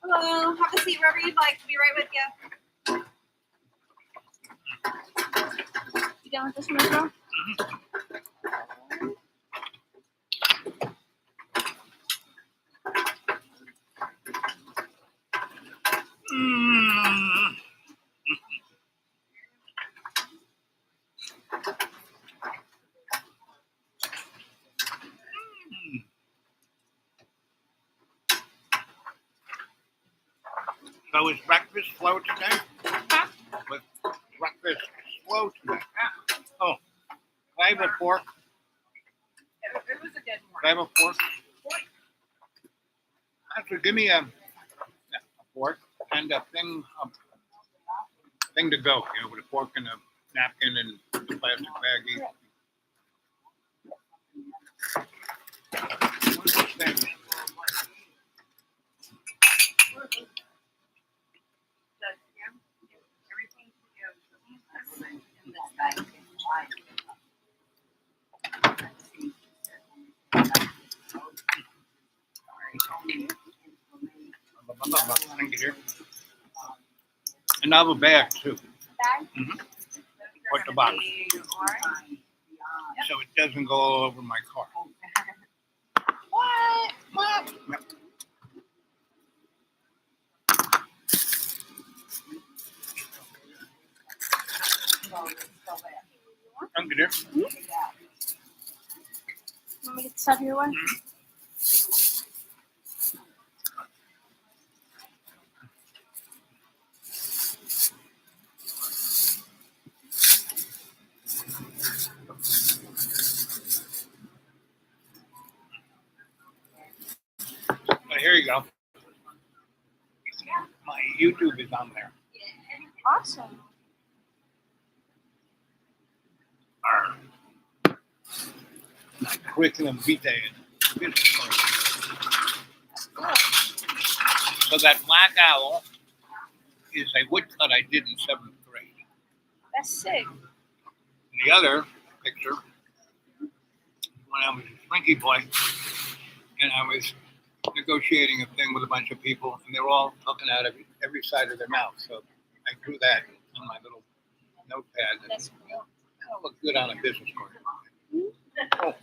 Speaker 6: Hello. Have a seat wherever you'd like. Be right with you.
Speaker 2: You down with this one as well?
Speaker 1: Mm. So is breakfast slow today? Was breakfast slow today? Oh, can I have a fork?
Speaker 7: It was a good
Speaker 1: Can I have a fork? Actually, give me a fork and a thing to go. You know, with a fork and a napkin and a plastic baggie. What is this thing? Thank you, dear. And I have a bag too.
Speaker 2: Bag?
Speaker 1: With the box. So it doesn't go all over my car.
Speaker 6: What?
Speaker 1: Yep. Thank you, dear.
Speaker 2: Let me get this out of your way.
Speaker 1: But here you go. My YouTube is on there.
Speaker 2: Awesome.
Speaker 1: My curriculum vitae and business course. So that black owl is a woodcut I did in 7th grade.
Speaker 2: That's sick.
Speaker 1: And the other picture, when I was a Slinky boy, and I was negotiating a thing with a bunch of people, and they were all talking out of every side of their mouth. So I drew that on my little notepad. And,
Speaker 2: That's
Speaker 1: you know, that'll look good on a business card. Oh,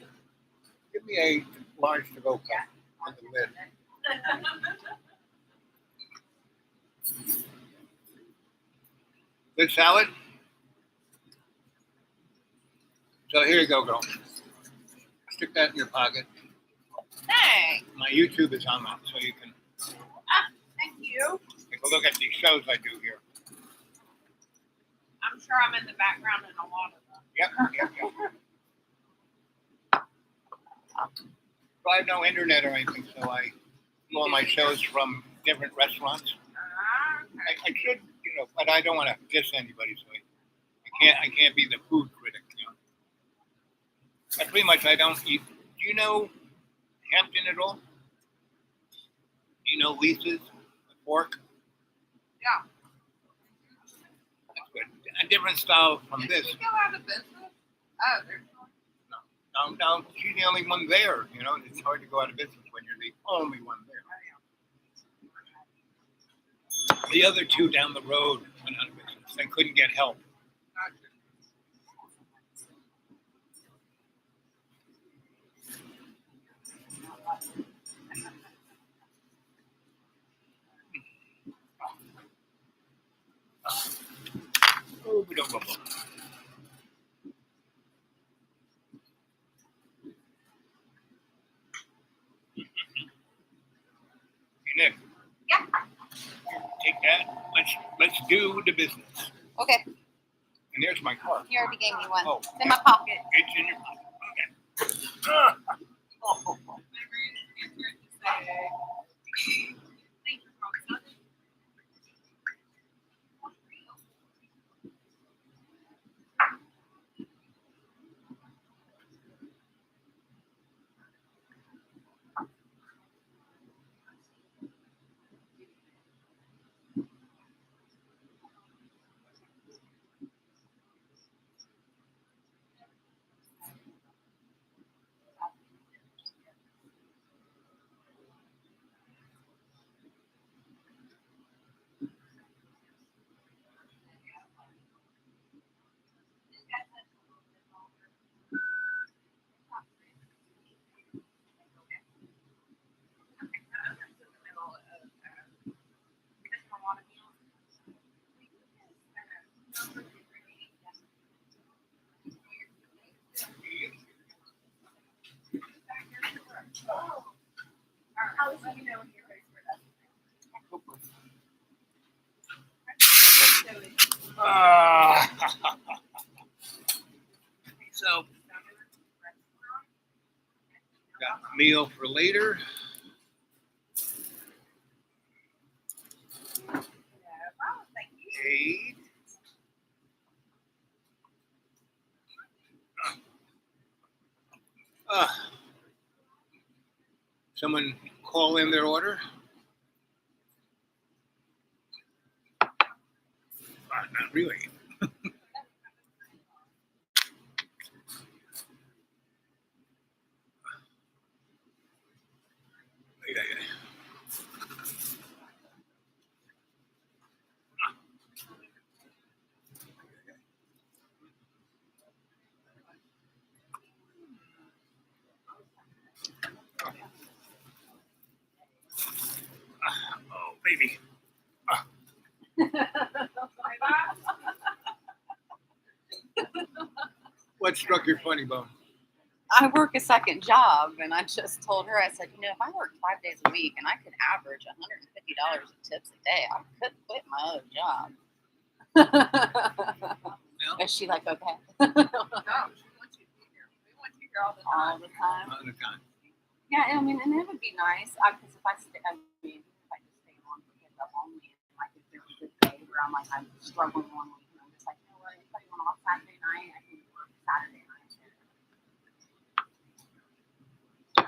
Speaker 1: give me a large to-go cup with the lid. Good salad? So here you go, girl. Stick that in your pocket.
Speaker 7: Thanks.
Speaker 1: My YouTube is on that, so you can
Speaker 7: Thank you.
Speaker 1: take a look at these shows I do here.
Speaker 7: I'm sure I'm in the background in a lot of them.
Speaker 1: Yep. So I have no internet or anything, so I do all my shows from different restaurants.
Speaker 7: Okay.
Speaker 1: I should, you know, but I don't want to diss anybody, so I can't be the food critic, you know. But pretty much I don't eat. Do you know Hampton at all? Do you know Lisa's Fork?
Speaker 7: Yeah.
Speaker 1: That's good. A different style from this.
Speaker 7: Did you go out of business? Oh, there's
Speaker 1: No, she's the only one there. You know, it's hard to go out of business when you're the only one there. The other two down the road went out of business. They couldn't get help. Hey, Nick.
Speaker 6: Yeah.
Speaker 1: Take that. Let's do the business.
Speaker 6: Okay.
Speaker 1: And there's my car.
Speaker 6: You already gave me one.
Speaker 1: Oh.
Speaker 6: It's in my pocket.
Speaker 1: It's in your pocket. Okay. Oh. So, got a meal for later. Jade. Someone call in their order? Not really. Oh, baby. What struck your funny bone?
Speaker 6: I work a second job, and I just told her, I said, you know, if I worked 5 days a week and I could average $150 in tips a day, I could quit my other job.
Speaker 1: Well,
Speaker 6: Is she like, okay?
Speaker 7: No, she wants you to be here. We want you here all the
Speaker 6: All
Speaker 7: time.
Speaker 6: the time.
Speaker 1: all the time.
Speaker 6: Yeah, I mean, and it would be nice because if I stay, I mean, if I just stay on for pickup only, and like if there's a good day where I'm like I'm struggling on, I'm just like, you know what, if I want off Saturday night, I can work Saturday night.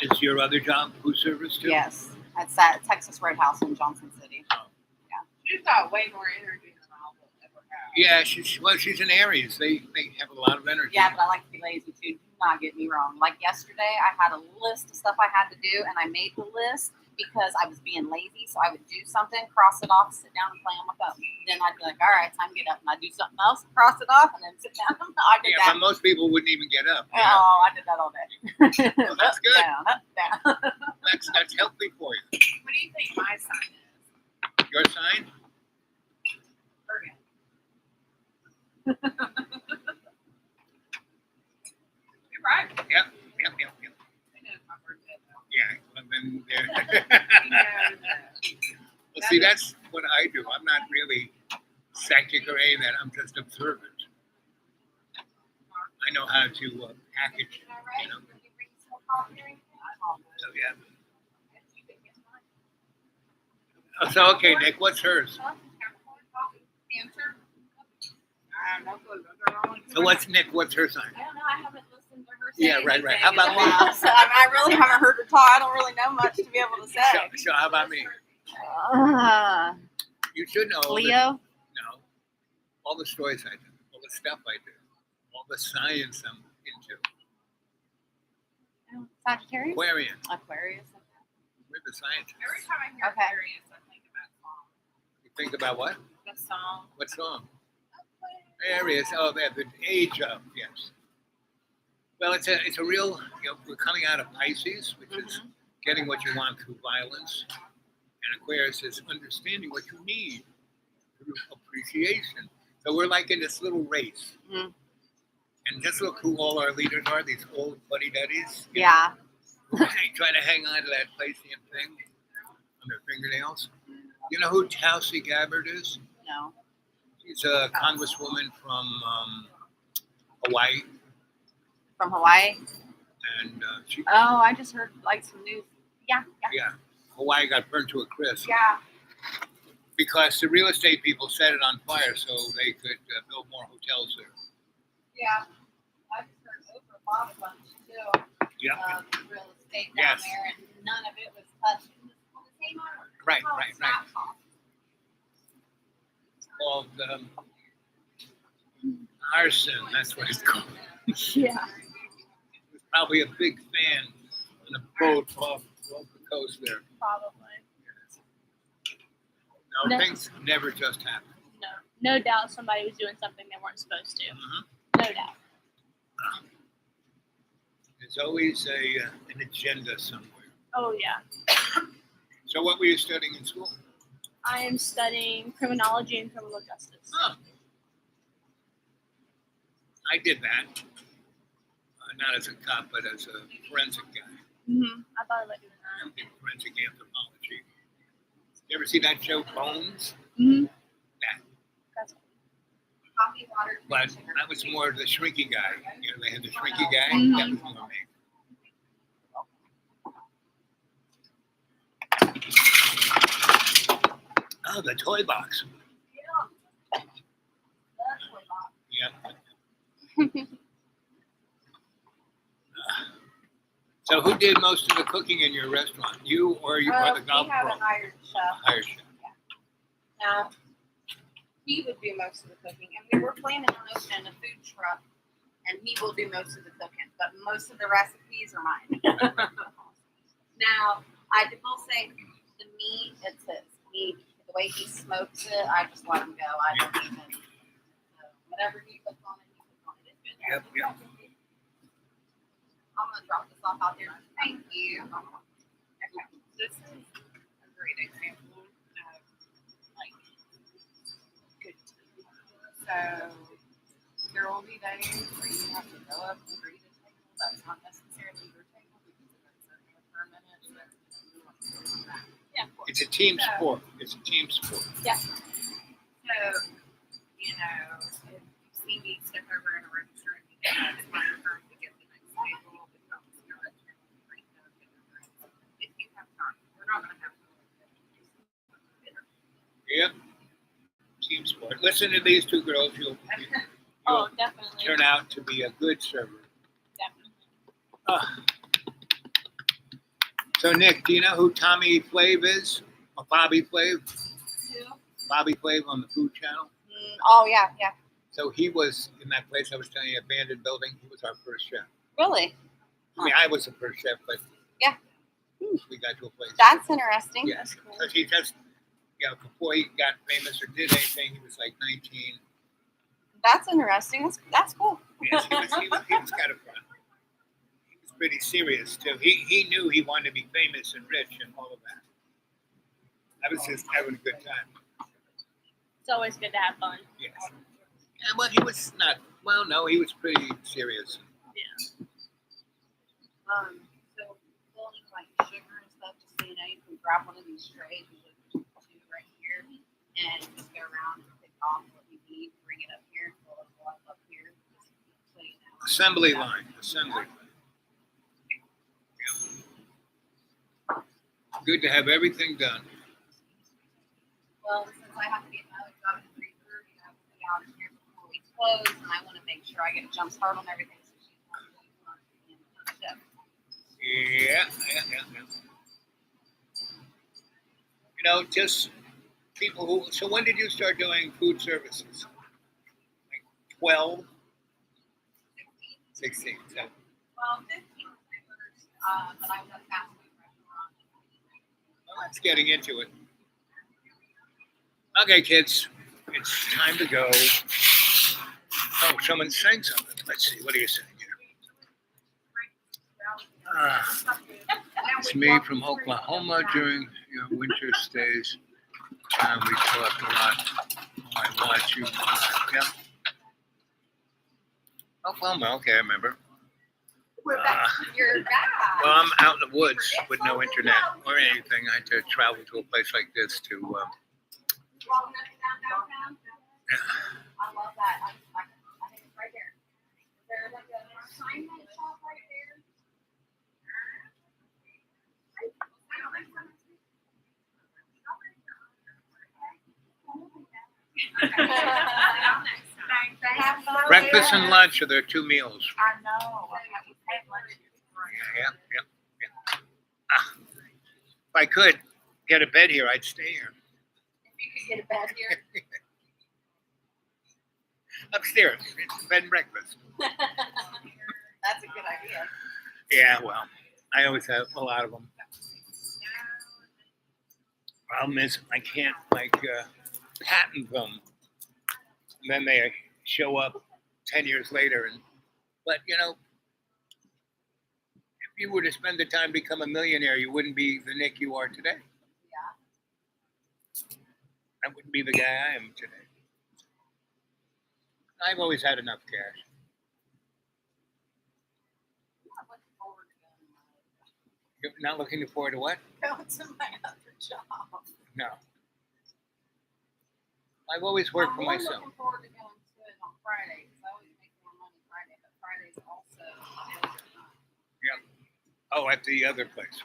Speaker 1: Is your other job food service too?
Speaker 6: Yes, it's at Texas Roadhouse in Johnson City.
Speaker 7: She's got way more energy than I will ever have.
Speaker 1: Yeah, she's an Aries. They have a lot of energy.
Speaker 6: Yeah, but I like to be lazy too. Do not get me wrong. Like yesterday, I had a list of stuff I had to do, and I made the list because I was being lazy. So I would do something, cross it off, sit down and play on my phone. Then I'd be like, all right, time to get up. And I'd do something else, cross it off, and then sit down. I did
Speaker 1: Yeah,
Speaker 6: that.
Speaker 1: but most people wouldn't even get up. you know?
Speaker 6: Oh, I did that all day.
Speaker 1: Well, that's good.
Speaker 6: Down, up, down.
Speaker 1: That's healthy for you.
Speaker 7: What do you think my sign is?
Speaker 1: Your sign?
Speaker 7: Virgo. You're right.
Speaker 1: Yep.
Speaker 7: I know it's my birthday though.
Speaker 1: Yeah. Well, then,
Speaker 7: You
Speaker 1: yeah.
Speaker 7: know that.
Speaker 1: Well, see, that's what I do. I'm not really psychic or any of that. I'm just observant. I know how to package, you know. So, yeah. Oh, so, okay, Nick, what's hers?
Speaker 7: Answer. I have no clue. Those are all
Speaker 1: So, what's her sign?
Speaker 6: I don't know. I haven't listened to her say
Speaker 1: Yeah, right.
Speaker 6: anything
Speaker 1: How
Speaker 6: in a
Speaker 1: about me?
Speaker 6: while, so I really haven't heard her talk. I don't really know much to be able to say.
Speaker 1: So how about me? You should know.
Speaker 6: Leo?
Speaker 1: No. All the stories I do, all the stuff I do, all the science I'm into.
Speaker 6: Sagittarius?
Speaker 1: Aquarian.
Speaker 6: Aquarius.
Speaker 1: We're the scientists.
Speaker 7: Every time I hear
Speaker 6: Okay.
Speaker 7: Aquarius, I think about song.
Speaker 1: You think about what?
Speaker 7: The song.
Speaker 1: What song? Aries. Oh, the age of, yes. Well, it's a real, we're coming out of Pisces, which is getting what you want through violence. And Aquarius is understanding what you need through appreciation. So we're like in this little race.
Speaker 6: Mhm.
Speaker 1: And just look who all our leaders are, these old fuddy-duddies.
Speaker 6: Yeah.
Speaker 1: Trying to hang on to that Placian thing on their fingernails. You know who Tulsi Gabbard is?
Speaker 6: No.
Speaker 1: She's a congresswoman from Hawaii.
Speaker 6: From Hawaii?
Speaker 1: And she,
Speaker 6: Oh, I just heard like some news. Yeah.
Speaker 1: yeah, Hawaii got burned to a crisp.
Speaker 6: Yeah.
Speaker 1: Because the real estate people set it on fire so they could build more hotels there.
Speaker 6: Yeah. I just heard Oprah bought a bunch too.
Speaker 1: Yeah.
Speaker 6: Real estate down
Speaker 1: Yes.
Speaker 6: there, and none of it was touched.
Speaker 1: Right. Called arson. That's what it's called.
Speaker 6: Yeah.
Speaker 1: He was probably a big fan on a boat off the coast there.
Speaker 12: Probably.
Speaker 1: No,
Speaker 12: No.
Speaker 1: things never just happen.
Speaker 12: No doubt somebody was doing something they weren't supposed to.
Speaker 1: Mm-hmm.
Speaker 12: No doubt.
Speaker 1: There's always an agenda somewhere.
Speaker 12: Oh yeah.
Speaker 1: So what were you studying in school?
Speaker 12: I am studying criminology and criminal justice.
Speaker 1: Huh. I did that. Not as a cop, but as a forensic guy.
Speaker 12: Mm-hmm. I thought about doing
Speaker 1: I did forensic anthropology. You ever see that show, Bones?
Speaker 12: that. Mm-hmm.
Speaker 1: That.
Speaker 12: That's
Speaker 6: Coffee, water,
Speaker 1: But I was more the shrinky guy. You know, they had the shrinky guy.
Speaker 12: Mhm.
Speaker 1: That was more me. Oh, the toy box. Yep. So who did most of the cooking in your restaurant? You or the golf
Speaker 6: we have
Speaker 1: pro?
Speaker 6: a hired chef.
Speaker 1: Hired chef.
Speaker 6: Now, he would do most of the cooking, and we were planning on opening a food truck, and he will do most of the cooking, but most of the recipes are mine. Now, I will say the meat, it's his. The way he smokes it, I just let him go. I don't even, whatever he puts on it, he puts on it. It's good.
Speaker 1: Yep, yep.
Speaker 6: I'm gonna drop this off out there. Thank you. Okay. This is a great example of like good tea. So there will be days where you have to go up and greet a table that's not necessarily your table because it's been sitting there for a minute. So you want to do that.
Speaker 12: Yeah, of course.
Speaker 1: It's a team sport. It's a team sport.
Speaker 12: Yeah.
Speaker 6: So, you know, if you see me step over in a register and you get it's my turn to get the next table, because you're a drink up and a drink. If you have time, we're not gonna have to.
Speaker 1: Yep. Team sport. Listen to these two girls. You'll
Speaker 12: Oh, definitely.
Speaker 1: turn out to be a good server.
Speaker 12: Definitely.
Speaker 1: Ah. So Nick, do you know who Tommy Flav is? Or Bobby Flav? Bobby Flav on the Food Channel.
Speaker 6: Oh yeah, yeah.
Speaker 1: So he was in that place I was telling you, abandoned building. He was our first chef.
Speaker 6: Really?
Speaker 1: I mean, I was the first chef, but
Speaker 6: Yeah.
Speaker 1: we got to a place.
Speaker 6: That's interesting.
Speaker 1: Yeah, because he just, before he got famous or did anything, he was like 19.
Speaker 6: That's interesting. That's cool.
Speaker 1: Yes, he was kind of fun. He was pretty serious too. He knew he wanted to be famous and rich and all of that. I was just having a good time.
Speaker 12: It's always good to have fun.
Speaker 1: Yes. And well, he was not. Well, no, he was pretty serious.
Speaker 12: Yeah.
Speaker 6: So building like sugar and stuff, just so you know, you can grab one of these trays, and just two right here, and just go around and pick off what you need, bring it up here, fill it up here, just so you know.
Speaker 1: Assembly line. Yeah. Good to have everything done.
Speaker 6: Well, since I have to be at my other job at 3:30, I have to be out of here before we close, and I want to make sure I get a jump start on everything. So she's not really in the shift.
Speaker 1: Yeah. You know, just people who. So when did you start doing food services? Like 12? 16. So.
Speaker 6: Well, 15 flavors, but I was at a fast food restaurant.
Speaker 1: Well, that's getting into it. Okay, kids, it's time to go. Oh, someone's saying something. Let's see. What are you saying here? It's me from Oklahoma during your winter stays. We talked a lot My watch. Yeah. Oklahoma. Okay, I remember.
Speaker 6: We're back. You're back.
Speaker 1: Well, I'm out in the woods with no internet or anything. I had to travel to a place like this to.
Speaker 6: I love that. I think it's right there. Is there like a assignment shop right there?
Speaker 1: Breakfast and lunch are their two meals.
Speaker 7: I know. I had lunch.
Speaker 1: Yeah. If I could get a bed here, I'd stay here.
Speaker 6: If you could get a bed here.
Speaker 1: Upstairs. It's bed and breakfast.
Speaker 6: That's a good idea.
Speaker 1: Yeah, well, I always have a lot of them. Problem is, I can't patent them. And then they show up 10 years later. But if you were to spend the time to become a millionaire, you wouldn't be the Nick you are today.
Speaker 6: Yeah.
Speaker 1: I wouldn't be the guy I am today. I've always had enough cash. You're not looking forward to what?
Speaker 6: Going to my other job.
Speaker 1: No. I've always worked
Speaker 6: I'm
Speaker 1: for
Speaker 6: more
Speaker 1: myself.
Speaker 6: looking forward to going to it on Friday because I always make more money Friday, but Friday's also overtime.
Speaker 1: Oh, at the other place.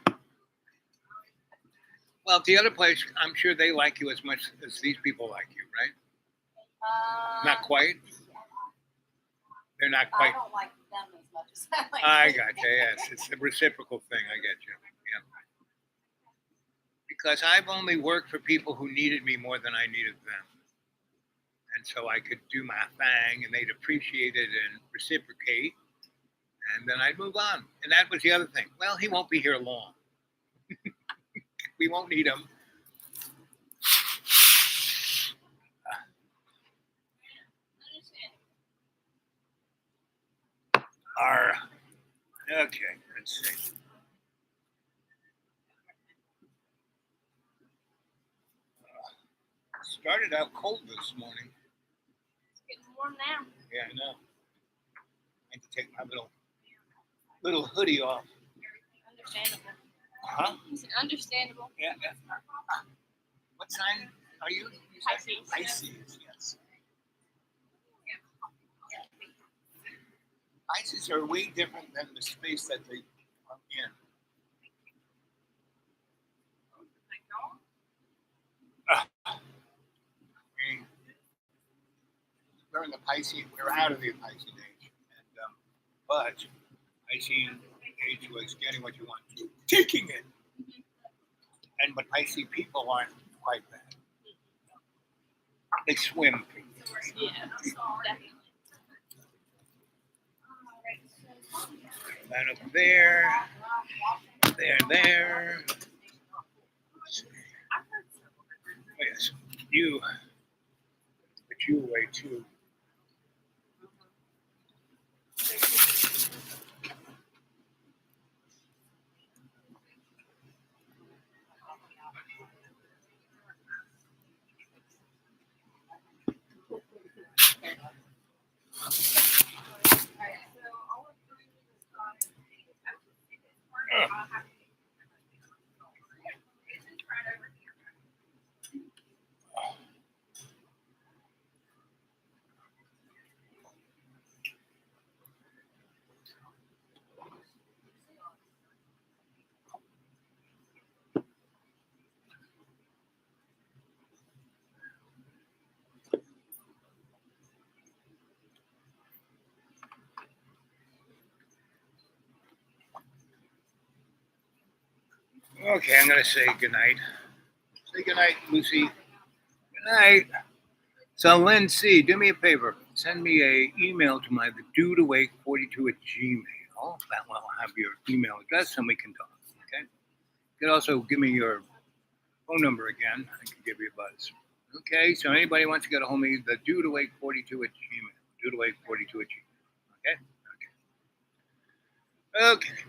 Speaker 1: Well, at the other place, I'm sure they like you as much as these people like you, right? Not quite. They're not quite.
Speaker 6: I don't like them as much as I like
Speaker 1: I
Speaker 6: them.
Speaker 1: got you. Yes, it's a reciprocal thing. I get you. Yeah. Because I've only worked for people who needed me more than I needed them, and so I could do my thing, and they'd appreciate it and reciprocate, and then I'd move on. And that was the other thing. Well, he won't be here long. We won't need him. Okay, let's see. Started out cold this morning.
Speaker 12: It's getting warm now.
Speaker 1: Yeah, I know. I need to take my little hoodie off.
Speaker 12: Understandable.
Speaker 1: Huh?
Speaker 12: It's understandable.
Speaker 1: Yeah. What sign are you?
Speaker 12: Pisces.
Speaker 1: Pisces, yes. Pisces are way different than the space that they are in. We're in the Piscean. We're out of the Piscean age, but Piscean age was getting what you want to, taking it. But Piscean people aren't quite that. They swim.
Speaker 12: Yeah, definitely.
Speaker 1: That up there, there. Oh, yes, you. Put you away too. Okay, I'm gonna say goodnight. Say goodnight, Lucy. Good night. So, Lynn C., do me a favor. Send me a email to my thedudeawake42@gmail. That will have your email address and we can talk. Okay. You can also give me your phone number again. I can give you a buzz. Okay. So, anybody wants to get a hold of me, thedudeawake42@gmail. Dudeawake42@gmail. Okay. Okay.